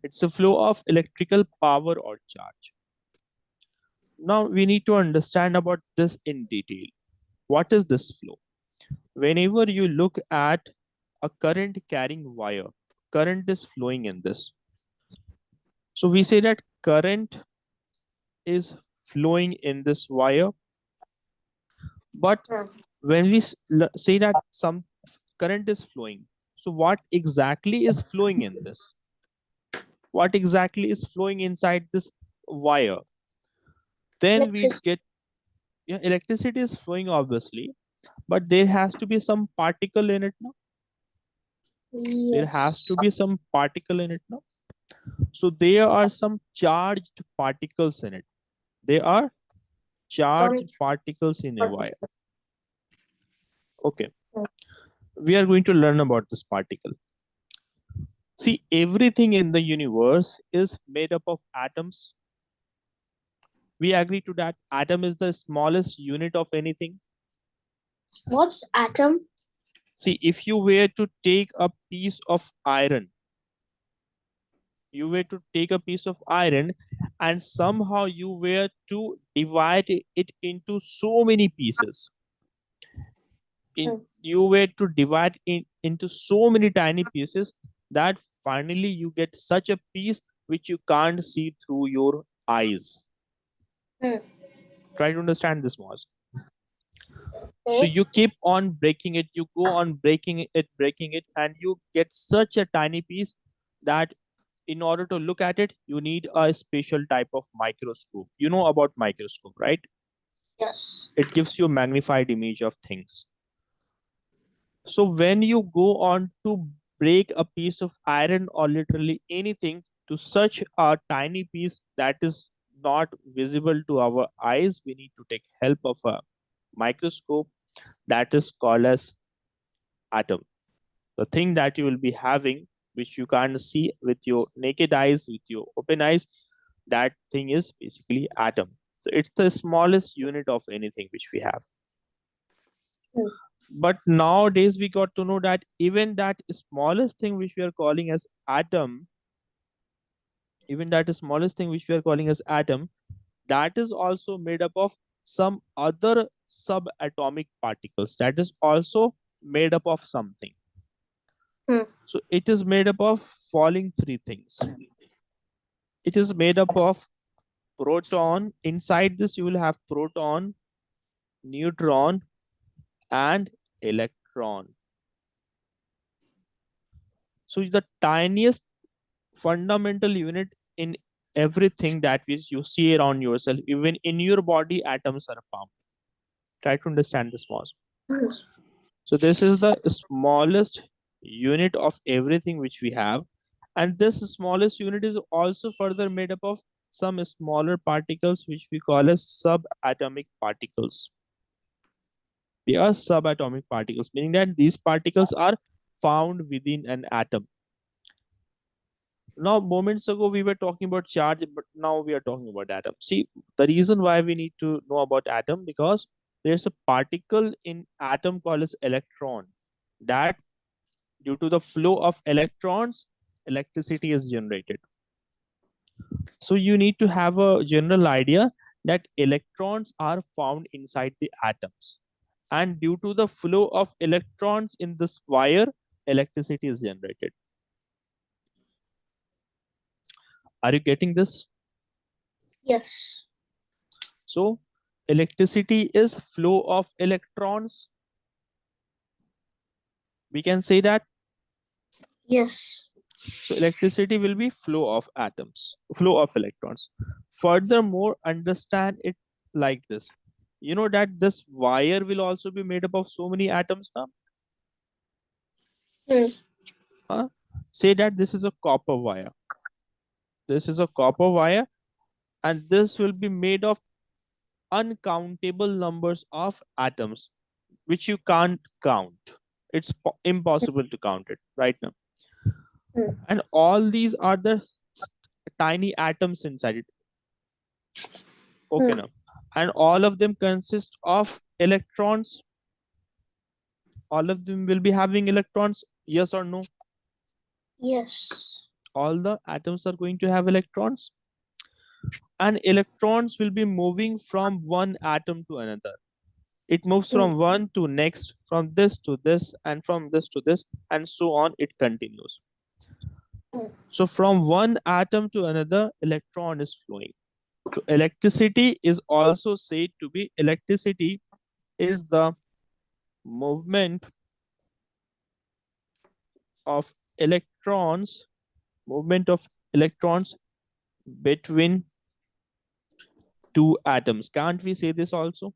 It's a flow of electrical power or charge. Now we need to understand about this in detail. What is this flow? Whenever you look at a current carrying wire, current is flowing in this. So we say that current is flowing in this wire. But Hmm. when we say that some current is flowing, so what exactly is flowing in this? What exactly is flowing inside this wire? Then we Electricity. get, yeah, electricity is flowing obviously, but there has to be some particle in it now. There has Yes. to be some particle in it now. So there are some charged particles in it. There are Some. charged particles in a wire. Okay, Hmm. we are going to learn about this particle. See, everything in the universe is made up of atoms. We agree to that. Atom is the smallest unit of anything. What's atom? See, if you were to take a piece of iron, you were to take a piece of iron and somehow you were to divide it into so many pieces. Hmm. You were to divide it into so many tiny pieces that finally you get such a piece which you can't see through your eyes. Hmm. Try to understand this, Moz. So Okay. you keep on breaking it, you go on breaking it, and you get such a tiny piece that in order to look at it, you need a special type of microscope. You know about microscope, right? Yes. It gives you a magnified image of things. So when you go on to break a piece of iron or literally anything to such a tiny piece that is not visible to our eyes, we need to take help of a microscope that is called as atom. The thing that you will be having, which you can't see with your naked eyes, with your open eyes, that thing is basically atom. So it's the smallest unit of anything which we have. Hmm. But nowadays we got to know that even that smallest thing which we are calling as atom, even that smallest thing which we are calling as atom, that is also made up of some other subatomic particles. That is also made up of something. Hmm. So it is made up of following three things. It is made up of proton. Inside this, you will have proton, neutron, and electron. So the tiniest fundamental unit in everything that is you see around yourself, even in your body, atoms are found. Try to understand this more. Hmm. So this is the smallest unit of everything which we have. And this smallest unit is also further made up of some smaller particles which we call as subatomic particles. They are subatomic particles, meaning that these particles are found within an atom. Now, moments ago, we were talking about charge, but now we are talking about atom. See, the reason why we need to know about atom because there's a particle in atom called as electron that due to the flow of electrons, electricity is generated. So you need to have a general idea that electrons are found inside the atoms. And due to the flow of electrons in this wire, electricity is generated. Are you getting this? Yes. So electricity is flow of electrons. We can say that. Yes. So electricity will be flow of atoms, flow of electrons. Furthermore, understand it like this. You know that this wire will also be made up of so many atoms now. Hmm. Huh? Say that this is a copper wire. This is a copper wire, and this will be made of uncountable numbers of atoms, which you can't count. It's impossible to count it right now. Hmm. And all these are the tiny atoms inside it. Okay, now. And all of them consist of electrons. All of them will be having electrons. Yes or no? Yes. All the atoms are going to have electrons. And electrons will be moving from one atom to another. It moves from one to next, from this to this, and from this to this, and so on. It continues. So from one atom to another, electron is flowing. So electricity is also said to be, electricity is the movement of electrons, movement of electrons between two atoms. Can't we say this also?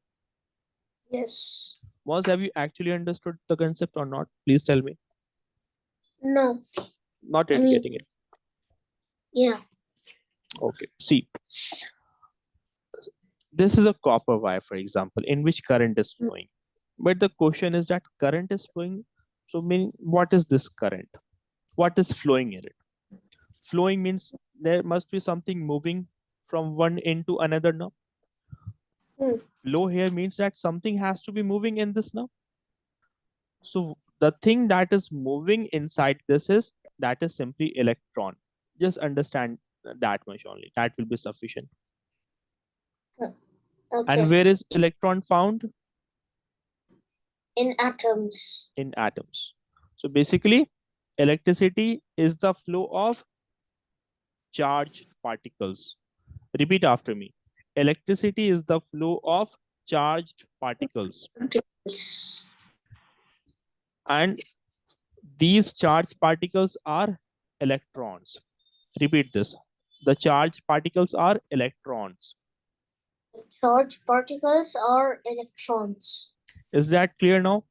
Yes. Moz, have you actually understood the concept or not? Please tell me. No. Not I yet mean, getting it. yeah. Okay. See, this is a copper wire, for example, in which current is flowing. But the question is that current is flowing. So, mean, what is this current? What is flowing in it? Flowing means there must be something moving from one end to another now. Flow here means that something has to be moving in this now. So the thing that is moving inside this is, that is simply electron. Just understand that much only. That will be sufficient. Okay. And where is electron found? In atoms. In atoms. So basically, electricity is the flow of charged particles. Repeat after me. Electricity is the flow of charged particles. Yes. And these charged particles are electrons. Repeat this. The charged particles are electrons. Charged particles are electrons. Is that clear now?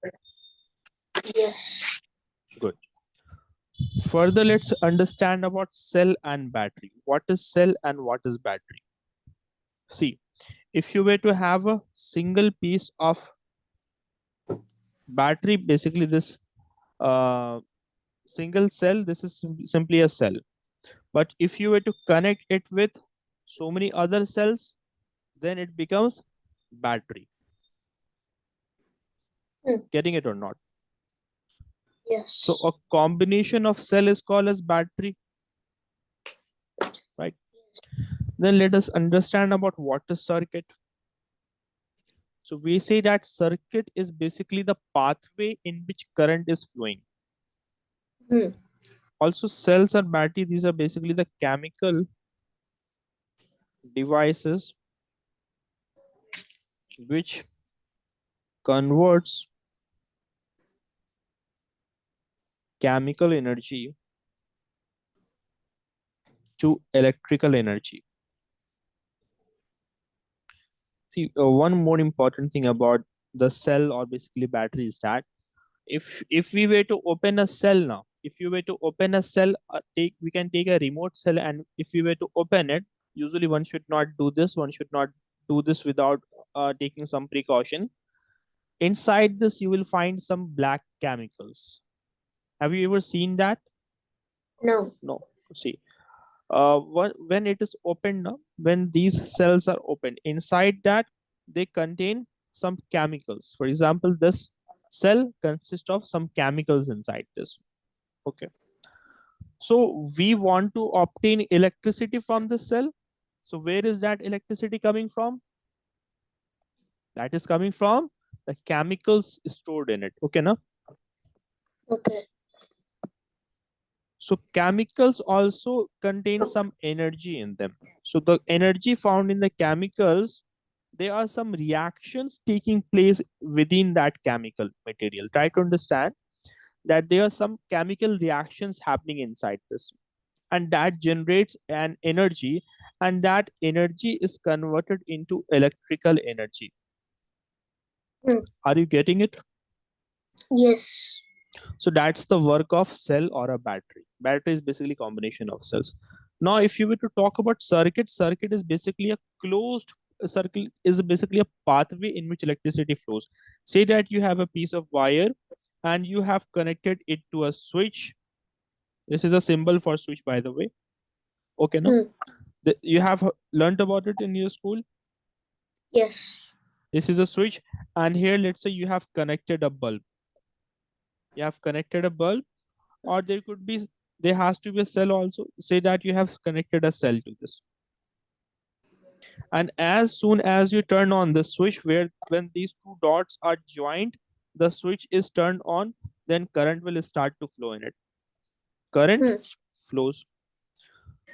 Yes. Good. Further, let's understand about cell and battery. What is cell and what is battery? See, if you were to have a single piece of battery, basically this single cell, this is simply a cell. But if you were to connect it with so many other cells, then it becomes battery. Getting it or not? Yes. So a combination of cell is called as battery, right? Then let us understand about what is circuit. So we say that circuit is basically the pathway in which current is flowing. Also, cells and battery, these are basically the chemical devices which converts chemical energy to electrical energy. See, one more important thing about the cell or basically battery is that if we were to open a cell now, if you were to open a cell, we can take a remote cell, and if we were to open it, usually one should not do this. One should not do this without taking some precaution. Inside this, you will find some black chemicals. Have you ever seen that? No. No. See, when it is opened now, when these cells are opened, inside that they contain some chemicals. For example, this cell consists of some chemicals inside this. Okay. So we want to obtain electricity from the cell. So where is that electricity coming from? That is coming from the chemicals stored in it. Okay, now. Okay. So chemicals also contain some energy in them. So the energy found in the chemicals, there are some reactions taking place within that chemical material. Try to understand that there are some chemical reactions happening inside this, and that generates an energy, and that energy is converted into electrical energy. Are you getting it? Yes. So that's the work of cell or a battery. Battery is basically combination of cells. Now, if you were to talk about circuit, circuit is basically a closed circle, is basically a pathway in which electricity flows. Say that you have a piece of wire and you have connected it to a switch. This is a symbol for switch, by the way. Okay, no? Hmm. You have learnt about it in your school. Yes. This is a switch, and here let's say you have connected a bulb. You have connected a bulb, or there has to be a cell also. Say that you have connected a cell to this, and as soon as you turn on the switch, when these two dots are joined, the switch is turned on, then current will start to flow in it. Current Hmm. flows.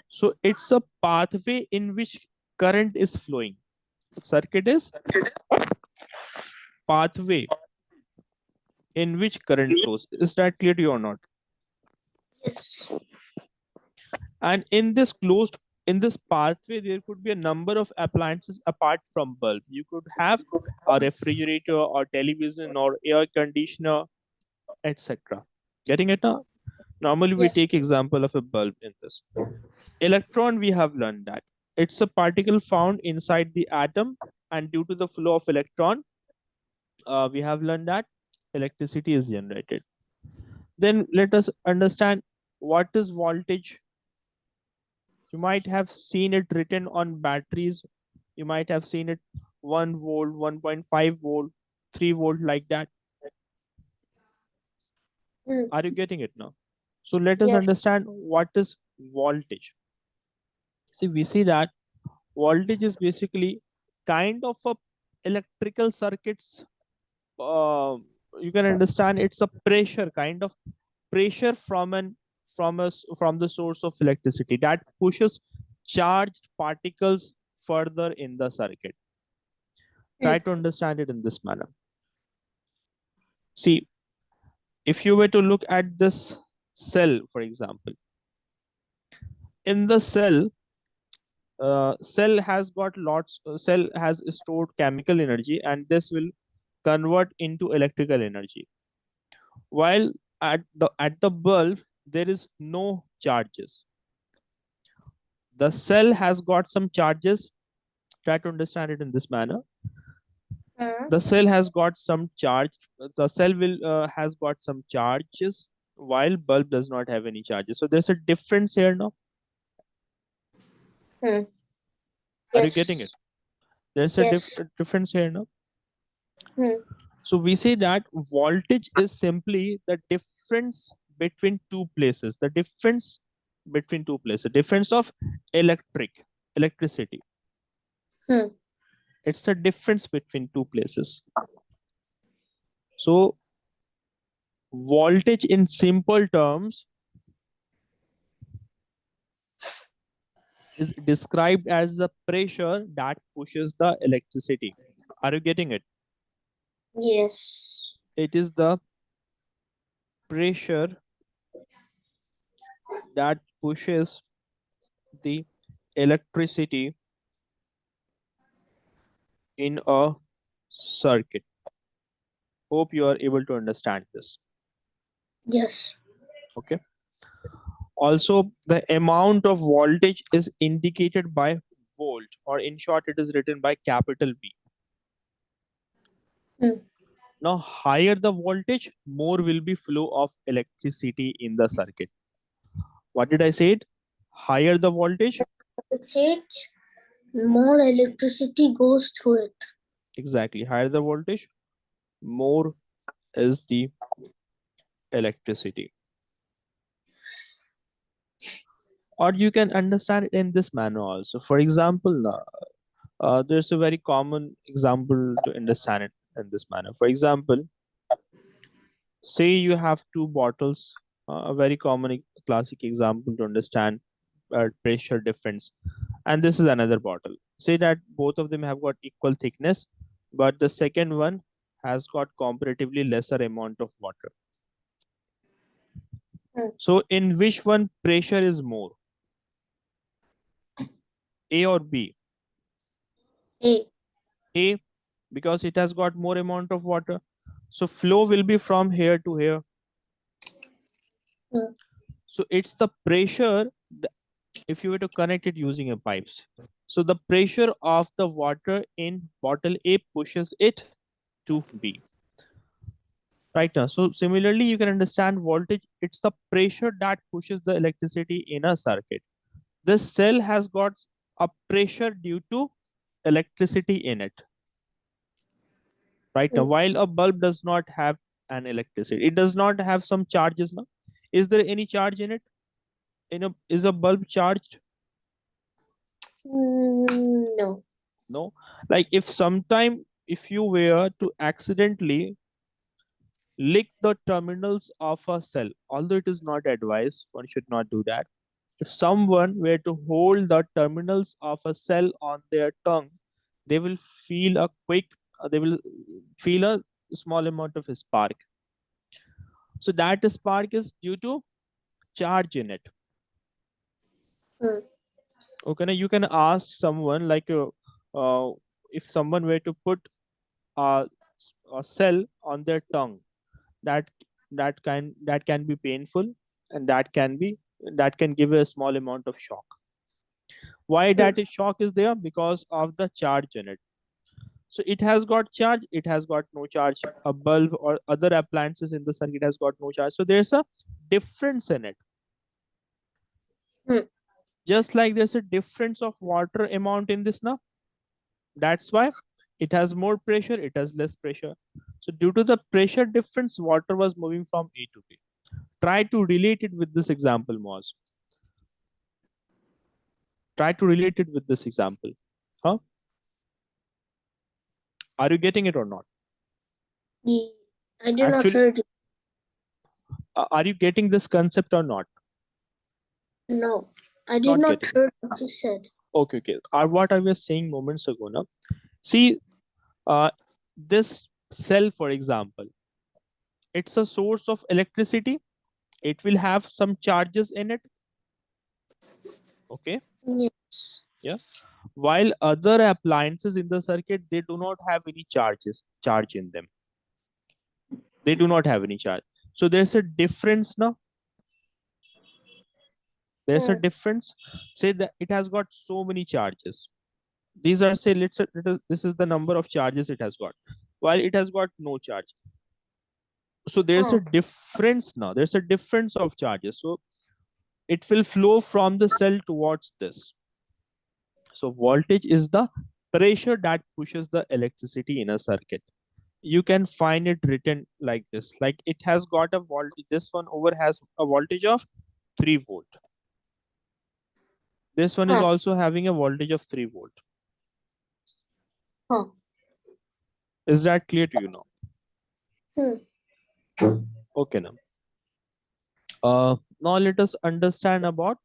So it's a pathway in which current is flowing. Circuit is pathway in which current flows. Is that clear to you or not? Yes. And in this pathway, there could be a number of appliances apart from bulb. You could have a refrigerator or television or air conditioner, etc. Getting it now? Normally, we Yes. take example of a bulb in this. Electron, we have learned that it's a particle found inside the atom, and due to the flow of electron, we have learned that electricity is generated. Then let us understand what is voltage. You might have seen it written on batteries. You might have seen it 1 volt, 1.5 volt, 3 volt, like that. Hmm. Are you getting it now? So let us Yes. understand what is voltage. See, we see that voltage is basically kind of a electrical circuits. uh, you can understand it's a pressure, kind of pressure from the source of electricity that pushes charged particles further in the circuit. Hmm. Try to understand it in this manner. See, if you were to look at this cell, for example, in the cell has stored chemical energy, and this will convert into electrical energy, while at the bulb there is no charges. The cell has got some charges. Try to understand it in this manner. Hmm. The cell has got some charge. The cell will has got some charges, while bulb does not have any charges. So there's a difference here now. Hmm. Are you getting Yes. it? There's a Yes. difference here now. Hmm. So we say that voltage is simply the difference between two places. The difference between two places. Difference of electricity. Hmm. It's a difference between two places. So voltage in simple terms is described as the pressure that pushes the electricity. Are you getting it? Yes. It is the pressure that pushes the electricity in a circuit. Hope you are able to understand this. Yes. Okay. Also, the amount of voltage is indicated by volt, or in short, it is written by capital V. Hmm. Now, higher the voltage, more will be flow of electricity in the circuit. What did I say? It higher the voltage, Voltage, more electricity goes through it. exactly. Higher the voltage, more is the electricity. Or you can understand it in this manner also. For example, there's a very common example to understand it in this manner. For example, say you have two bottles, a very common classic example to understand pressure difference, and this is another bottle. Say that both of them have got equal thickness, but the second one has got comparatively lesser amount of water. Hmm. So in which one pressure is more, A or B? A. A, because it has got more amount of water. So flow will be from here to here. Hmm. So it's the pressure, if you were to connect it using a pipes. So the pressure of the water in bottle A pushes it to B. Right now. So similarly, you can understand voltage. It's the pressure that pushes the electricity in a circuit. This cell has got a pressure due to electricity in it. Right now, while a bulb does not have an electricity, it does not have some charges now. Is there any charge in it? Is a bulb charged? No. No. Like if sometime if you were to accidentally lick the terminals of a cell, although it is not advised, one should not do that. If someone were to hold the terminals of a cell on their tongue, they will feel a they will feel a small amount of a spark. So that spark is due to charge in it. Okay, now you can ask someone like if someone were to put a, a cell on their tongue, that that can be painful, and that can give a small amount of shock. Why that is shock is there? Because of the charge in it. So it has got charge, it has got no charge. A bulb or other appliances in the circuit has got no charge, so there's a difference in it. Just like there's a difference of water amount in this now, that's why it has more pressure, it has less pressure. So due to the pressure difference, water was moving from A to B. Try to relate it with this example, Moz. Try to relate it with this example. Huh? Are you getting it or not? I did not Actually, hear it. are you getting this concept or not? No, I did Not not getting it. hear what you said. Okay, okay. What I was saying moments ago now. See, this cell, for example, it's a source of electricity. It will have some charges in it. Okay. Yes. Yeah. While other appliances in the circuit, they do not have any charge in them. They do not have any charge. So there's a difference now. There's a difference. Say that it has got so many charges. These are, say, let's say this is the number of charges it has got, while it has got no charge. So there's a difference now. There's a difference of charges. So it will flow from the cell towards this. So voltage is the pressure that pushes the electricity in a circuit. You can find it written like this. Like it has got a voltage. This one over has a voltage of 3 volt. This one is also having a voltage of 3 volt. Is that clear to you now? Okay, now. Now let us understand about,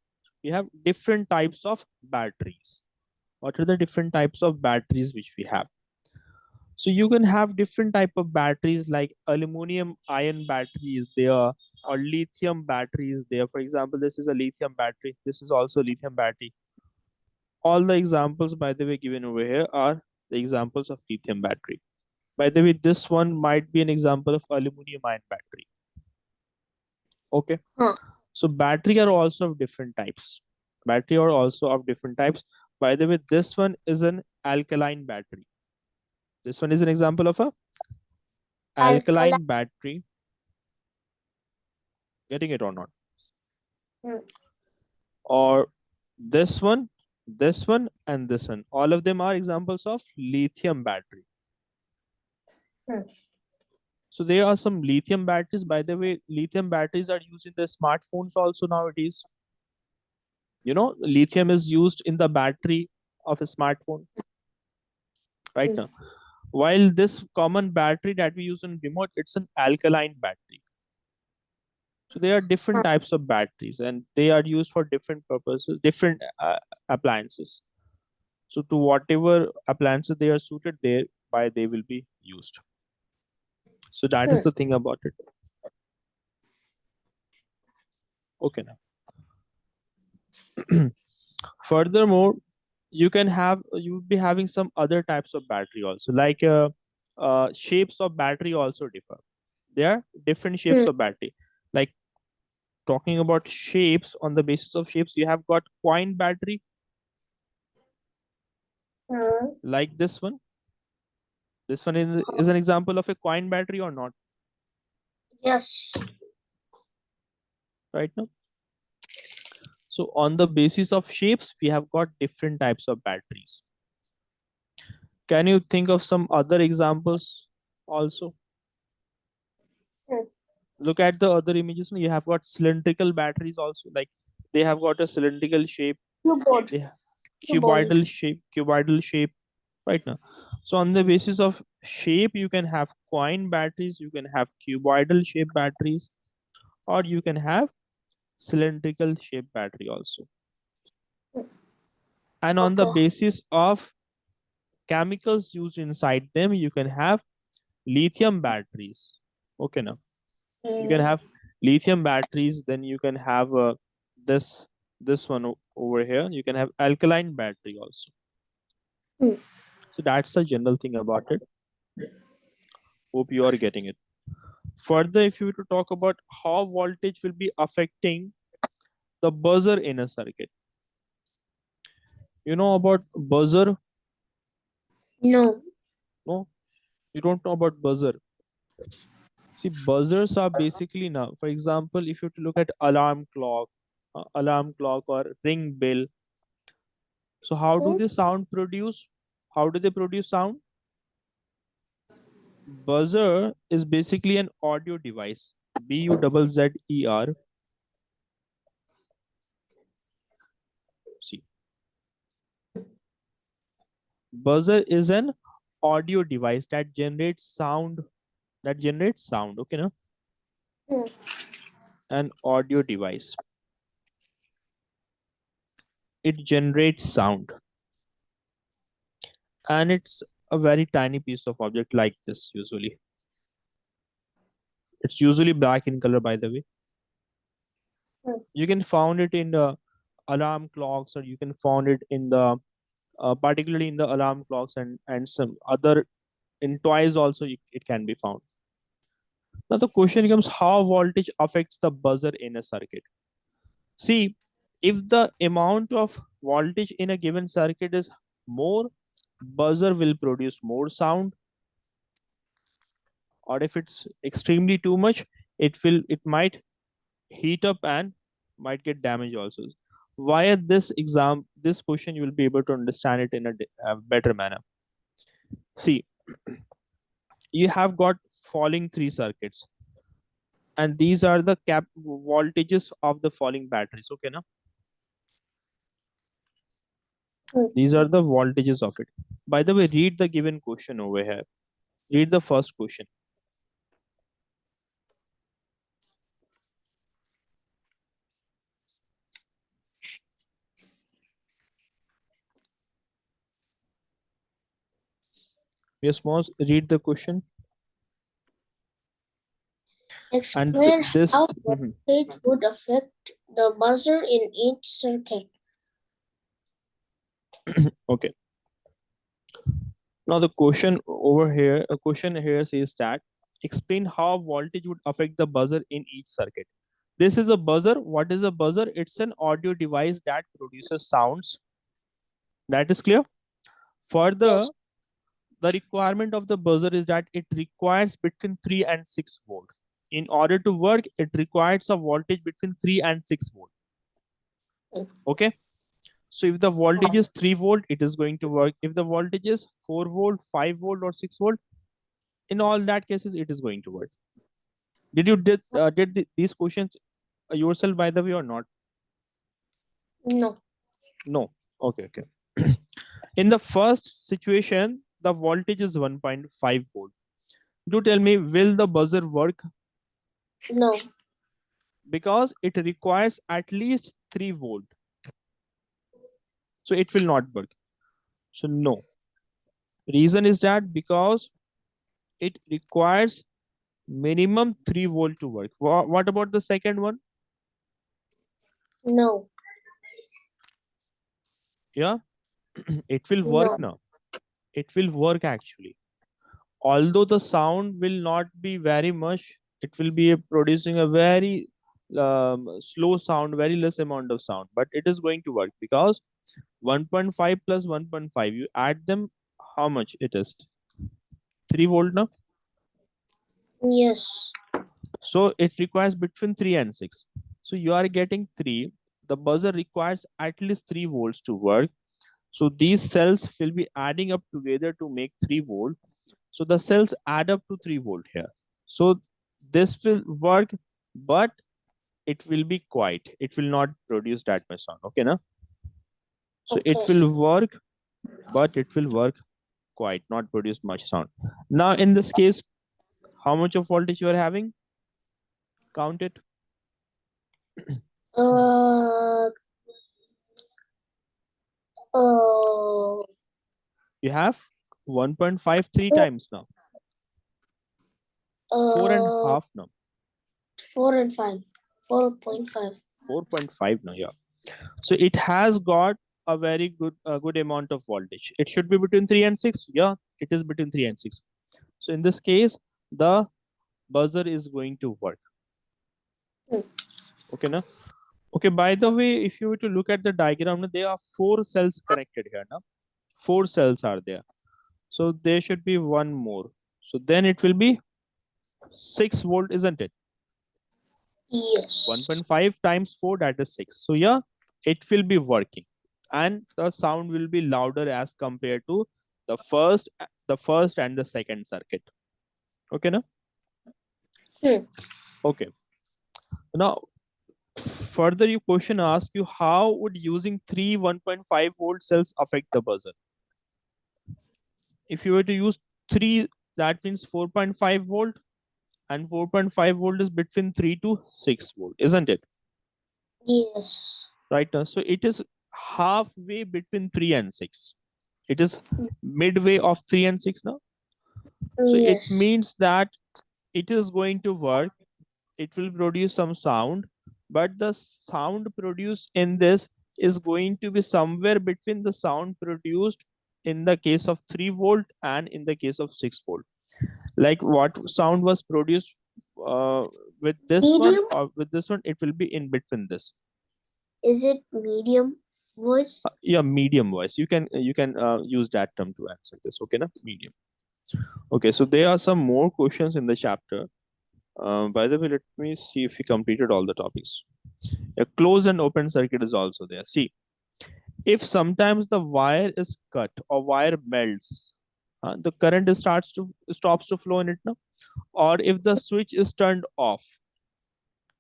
we have different types of batteries. What are the different types of batteries which we have? So you can have different type of batteries, like aluminum ion batteries there, or lithium batteries there. For example, this is a lithium battery. This is also a lithium battery. All the examples, by the way, given over here are the examples of lithium battery. By the way, this one might be an example of aluminum ion battery. Okay. So battery are also of different types. Battery are also of different types. By the way, this one is an alkaline battery. This one is an example of a alkaline battery. Getting it or not? Or this one, and this one. All of them are examples of lithium battery. So there are some lithium batteries. By the way, lithium batteries are used in the smartphones also nowadays. You know, lithium is used in the battery of a smartphone right now. While this common battery that we use in remote, it's an alkaline battery. So there are different types of batteries, and they are used for different purposes, different appliances. So to whatever appliances they are suited, thereby they will be used. So that is the thing about it. Okay, now. Furthermore, you would be having some other types of battery also, like shapes of battery also differ. There are different shapes of battery. Like talking about shapes, on the basis of shapes, you have got coin battery, like this one. This one is an example of a coin battery or not? Yes. Right now. So on the basis of shapes, we have got different types of batteries. Can you think of some other examples also? Hmm. Look at the other images. You have got cylindrical batteries also. Like they have got a cylindrical shape. Cuboid. They have Cuboid. cuboidal shape. Right now. So on the basis of shape, you can have coin batteries. You can have cuboidal shape batteries, or you can have cylindrical shape battery also. And on the Okay. basis of chemicals used inside them, you can have lithium batteries. Okay, now you can Hmm. have lithium batteries. Then you can have this this one over here. You can have alkaline battery also. Hmm. So that's the general thing about it. Hope you are getting it. Further, if you were to talk about how voltage will be affecting the buzzer in a circuit, you know about buzzer? No. No, you don't know about buzzer. See, buzzers are basically, now, for example, if you to look at alarm clock or ring bell. So how do Hmm? they sound produce? How do they produce sound? Buzzer is basically an audio device. Buzzer. See, buzzer is an audio device that generates sound. That generates sound. Okay, no? Hmm. An audio device. It generates sound, and it's a very tiny piece of object like this. Usually, it's usually black in color. By the way, Hmm. you can found it in the alarm clocks, or you can found it in the particularly in the alarm clocks and some other in toys also. It can be found. Now the question becomes how voltage affects the buzzer in a circuit. See, if the amount of voltage in a given circuit is more, buzzer will produce more sound, or if it's extremely too much, it might heat up and might get damaged also. Via this question, you will be able to understand it in a better manner. See, you have got falling three circuits, and these are the cap voltages of the falling batteries. Okay, now Hmm. these are the voltages of it. By the way, read the given question over here. Read the first question. Yes, Moz, read the question. And Explain this how voltage would affect the buzzer in each circuit. okay. Now the question over here, a question here says that explain how voltage would affect the buzzer in each circuit. This is a buzzer. What is a buzzer? It's an audio device that produces sounds. That is clear. Yes. Further, the requirement of the buzzer is that it requires between 3 and 6 volt. In order to work, it requires a voltage between 3 and 6 volt. Hmm. Okay. So if the voltage is 3 volt, it is going to work. If the voltage is 4 volt, 5 volt, or 6 volt, in all that cases, it is going to work. Did you did these questions yourself, by the way, or not? No. No. Okay, okay. In the first situation, the voltage is 1.5 volt. Do tell me, will the buzzer work? No. Because it requires at least 3 volt. So it will not work. So no. Reason is that because it requires minimum 3 volt to work. What about the second one? No. Yeah, it will work No. now. It will work actually. Although the sound will not be very much, it will be producing a very slow sound, very less amount of sound, but it is going to work because 1.5 plus 1.5, you add them, how much it is? 3 volt now. Yes. So it requires between 3 and 6. So you are getting 3. the buzzer requires at least 3 volts to work. So these cells will be adding up together to make 3 volt. So the cells add up to 3 volt here. So this will work, but it will be quiet. It will not produce that much sound. Okay, now? So it Okay. will work, but it will work quiet, not produce much sound. Now in this case, how much of voltage you are having? Count it. Uh, uh, You have 1.53 four, times now. Four and a uh, half now. 4 and 5. 4.5. 4.5 now, yeah. So it has got a very good amount of voltage. It should be between 3 and 6. Yeah, it is between 3 and 6. So in this case, the buzzer is going to work. Okay, now? Okay, by the way, if you were to look at the diagram, there are 4 cells connected here now. 4 cells are there. So there should be one more. So then it will be 6 volt, isn't it? Yes. 1.5 times 4, that is 6. So yeah, it will be working. And the sound will be louder as compared to the first and the second circuit. Okay, now? Okay. Now, further your question asks you, how would using 3 1.5 volt cells affect the buzzer? If you were to use 3, that means 4.5 volt, and 4.5 volt is between 3 to 6 volt, isn't it? Yes. Right now, so it is halfway between 3 and 6. It is midway of 3 and 6 now. So it Yes. means that it is going to work. It will produce some sound, but the sound produced in this is going to be somewhere between the sound produced in the case of 3 volt and in the case of 6 volt. Like what sound was produced uh, with this one Medium? or with this one, it will be in between this. Is it medium voice? Yeah, medium voice. You can use that term to answer this. Okay, na? Medium. Okay, so there are some more questions in the chapter. By the way, let me see if we completed all the topics. A closed and open circuit is also there. See, if sometimes the wire is cut or wire melts, the current stops to flow in it now, or if the switch is turned off,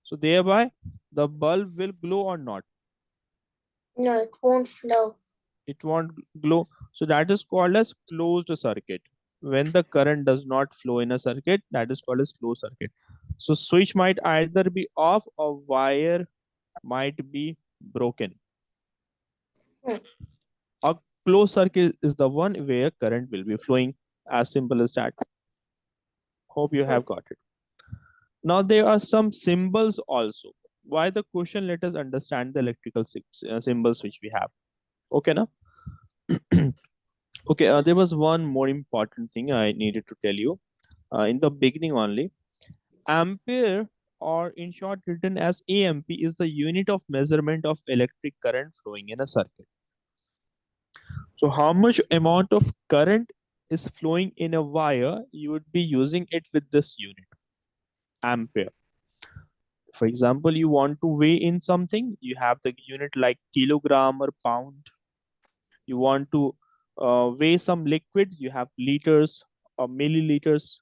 so thereby the bulb will glow or not. No, it won't flow. It won't glow. So that is called as closed circuit. When the current does not flow in a circuit, that is called as closed circuit. So switch might either be off or wire might be broken. Hmm. A closed circuit is the one where current will be flowing. As simple as that. Hope you have got it. Now there are some symbols also. Why the question? Let us understand the electrical symbols which we have. Okay, now. Okay, there was one more important thing I needed to tell you in the beginning only. Ampere, or in short written as AMP, is the unit of measurement of electric current flowing in a circuit. So how much amount of current is flowing in a wire, you would be using it with this unit, ampere. For example, you want to weigh in something, you have the unit like kilogram or pound. You want to weigh some liquid, you have liters or milliliters.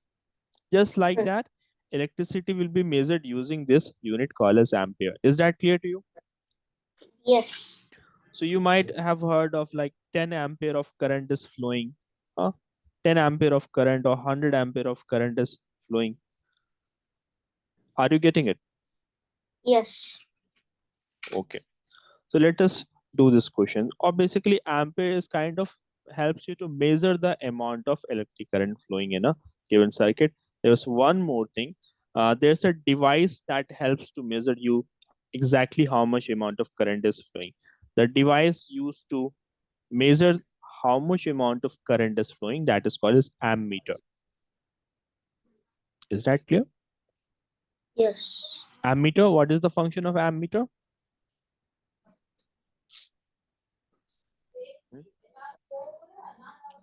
Just like that, electricity will be measured using this unit called as ampere. Is that clear to you? Yes. So you might have heard of like 10 ampere of current is flowing. 10 ampere of current or 100 ampere of current is flowing. Are you getting it? Yes. Okay. So let us do this question. Or basically, ampere is kind of helps you to measure the amount of electric current flowing in a given circuit. There's one more thing. There's a device that helps to measure you exactly how much amount of current is flowing. The device used to measure how much amount of current is flowing, that is called as ammeter. Is that clear? Yes. Ammeter, what is the function of ammeter?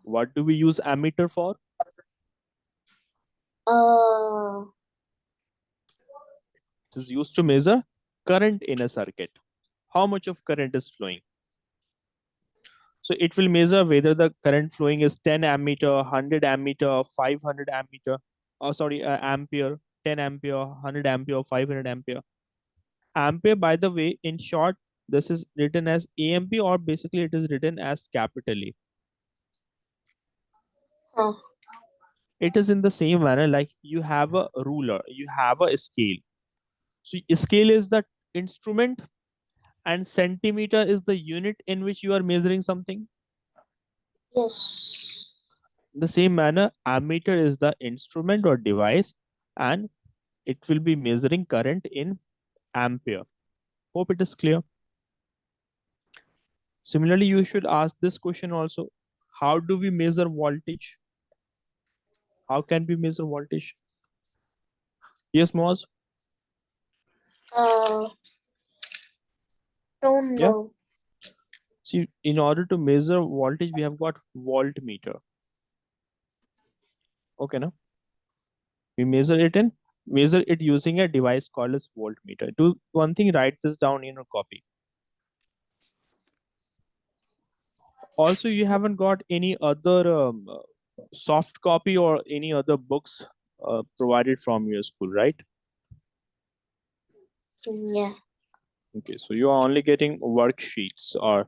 What do we use ammeter for? Uh, It is used to measure current in a circuit. how much of current is flowing. So it will measure whether the current flowing is 10 ammeter, 100 ammeter, 500 ammeter, ampere, 10 ampere, 100 ampere, 500 ampere. Ampere, by the way, in short, this is written as AMP, or basically it is written as capital A. Oh. It is in the same manner like you have a ruler, you have a scale. So scale is the instrument and centimeter is the unit in which you are measuring something. Yes. In the same manner, ammeter is the instrument or device and it will be measuring current in ampere. Hope it is clear. Similarly, you should ask this question also. How do we measure voltage? How can we measure voltage? Yes, Moaz? Uh, don't Yeah. know. See, in order to measure voltage, we have got voltmeter. Okay, now we measure it using a device called as voltmeter. Do one thing, write this down in a copy. Also, you haven't got any other soft copy or any other books provided from your school, right? Yeah. Okay, so you are only getting worksheets or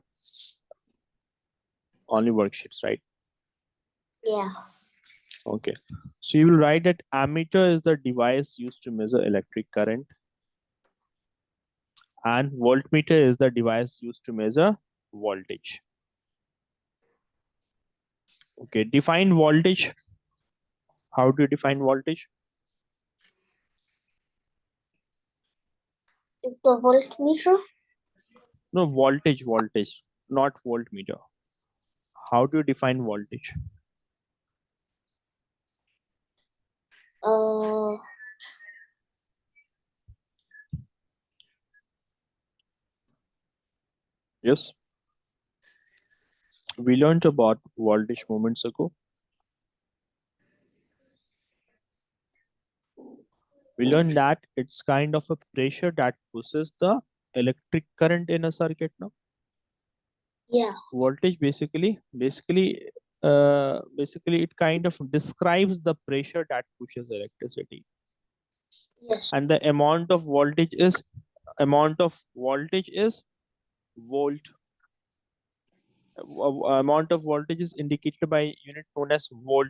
only worksheets, right? Yeah. Okay, so you will write that ammeter is the device used to measure electric current, and voltmeter is the device used to measure voltage. Okay, define voltage. How do you define voltage? The voltmeter. No, voltage, not voltmeter. How do you define voltage? Uh, Yes, we learned about voltage moments ago. We learned that it's kind of a pressure that pushes the electric current in a circuit. No, yeah. voltage basically it kind of describes the pressure that pushes electricity, Yes. and the amount of voltage is volt. Amount of voltage is indicated by unit known as volt.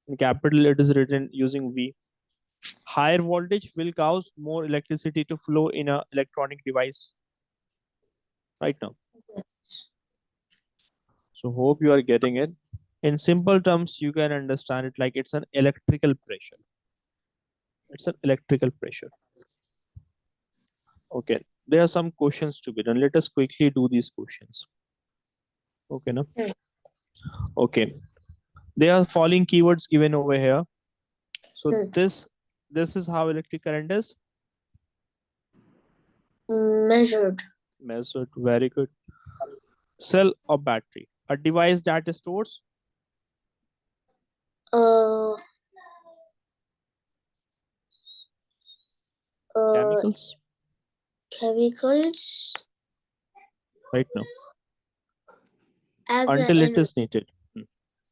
In capital, it is written using V. Higher voltage will cause more electricity to flow in a electronic device. Right now. Yes. So hope you are getting it. In simple terms, you can understand it like it's an electrical pressure. It's an electrical pressure. Okay. There are some questions to be done. Let us quickly do these questions. Okay, no? Hmm. Okay. There are following keywords given over here. So Hmm. this is how electric current is Measured. measured. Very good. Cell or battery. A device that stores Uh, chemicals. chemicals Right now. as Until it in is needed.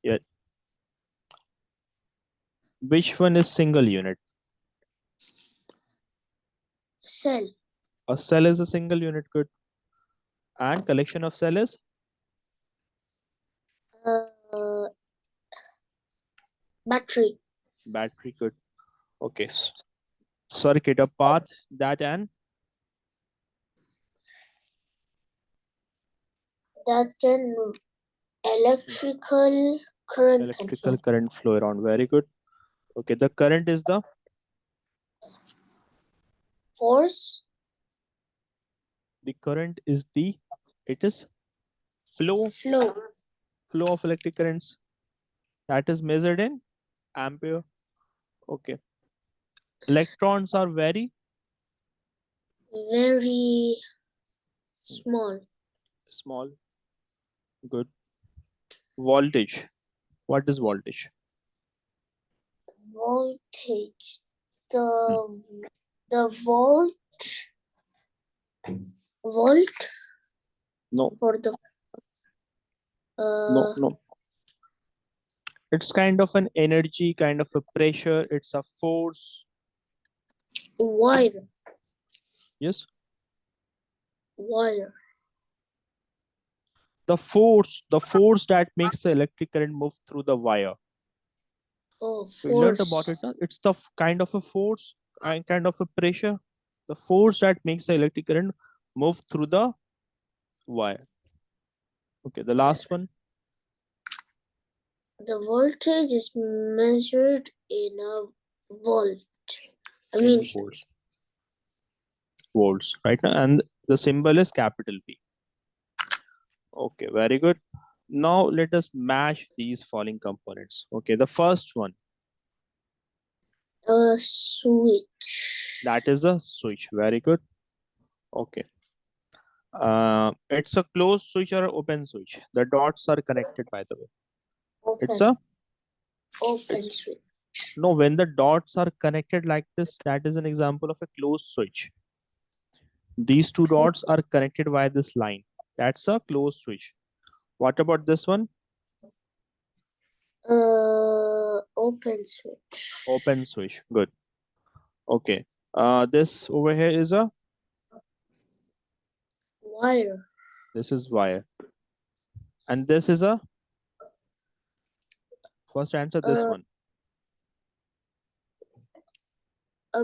Yeah. Which one is single unit? cell. A cell is a single unit. Good. And collection of cell is Uh, battery. battery. Good. Okay. Circuit, a path that an That's an electrical current can electrical flow. current flow around. Very good. Okay. The current is the Force. current is the it is flow Flow. of electric currents that is measured in ampere. Okay. Electrons are very Very small. small. Good. Voltage. What is voltage? Voltage. Hmm. The volt volt No, for the no. It's kind of an energy, kind of a pressure. It's a force. wire. Yes. Wire. The force that makes the electric current move through the wire. Oh, We learned about it force. now. It's the kind of a force and kind of a pressure. The force that makes the electric current move through the wire. Okay, the last one. The voltage is measured in a volt. In volts. Volts, right? And the symbol is capital V. Okay, very good. Now let us match these following components. Okay, the first one, a switch. that is a switch. Very good. Okay. It's a closed switch or open switch. The dots are connected, by the way. It's Open. a Open switch. no. When the dots are connected like this, that is an example of a closed switch. These two dots are connected by this line. That's a closed switch. What about this one? Open switch. Open switch. Good. Okay. This over here is a Wire. this is wire, and this is a first answer. This one. A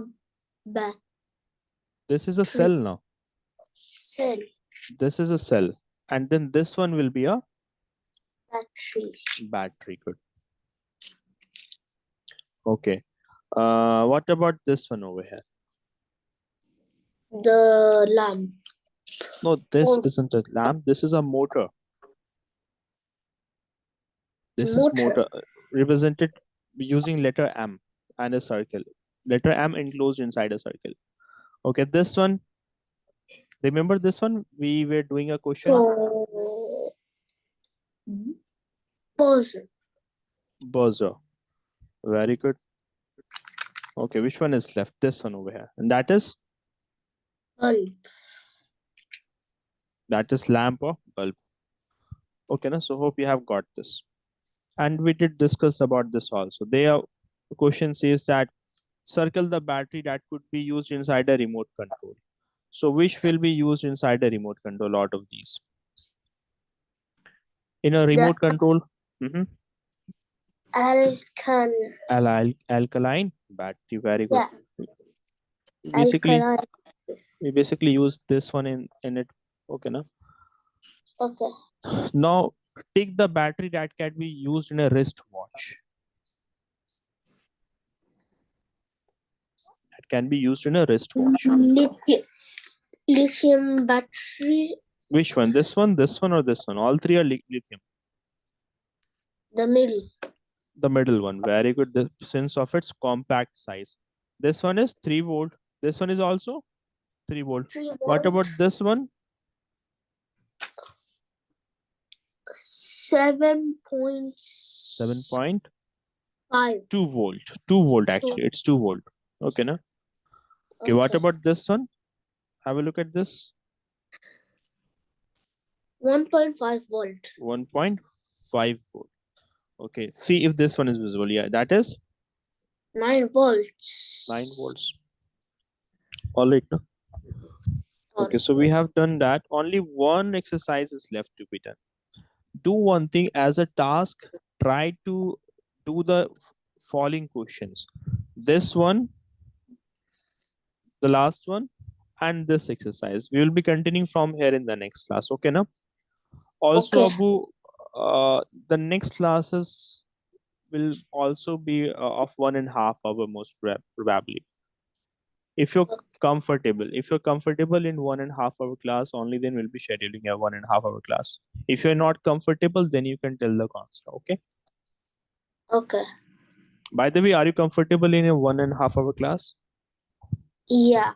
bat. This is a cell now. Cell. This is a cell, and then this one will be a Battery. battery. Good. Okay. What about this one over here? The lamp. No, this Oh. isn't a lamp. This is a motor. This is Motor. motor represented using letter M and a circle. Letter M enclosed inside a circle. Okay, this one. Remember this one? We were doing a question. Buzzer. Buzzer. Very good. Okay, which one is left? This one over here. And that is? Bulb. That is lamp or bulb. Okay, na? So hope you have got this. And we did discuss about this also. The question says that circle the battery that could be used inside a remote control. So which will be used inside a remote control out of these? In a remote control? Alkaline battery. Very good. Yeah. We basically use this one in it. Okay, na? Okay. Now take the battery that can be used in a wristwatch. That can be used in a wristwatch. Lithium battery. Which one? This one, or this one? All three are lithium. The middle. The middle one. Very good. The sense of its compact size. This one is 3 volt. This one is also 3 volt. 3 volt. What about this one? 7.5. 2 volt. 2 volt actually. It's 2 volt. Okay, na? Okay, what about this one? Have a look at this. 1.5 volt. 1.5 volt. Okay, see if this one is visible. Yeah, that is 9 volts. 9 volts. All right. No? Okay, so we have done that. Only one exercise is left to be done. Do one thing as a task. Try to do the following questions. This one, the last one, and this exercise. We will be continuing from here in the next class. Okay, now. Also, Okay. Abu, the next classes will also be of 1.5 hour most probably. If you're comfortable in 1.5 hour class, only then we'll be scheduling a 1.5 hour class. If you're not comfortable, then you can tell the counselor. Okay. Okay. By the way, are you comfortable in a 1.5 hour class? Yeah.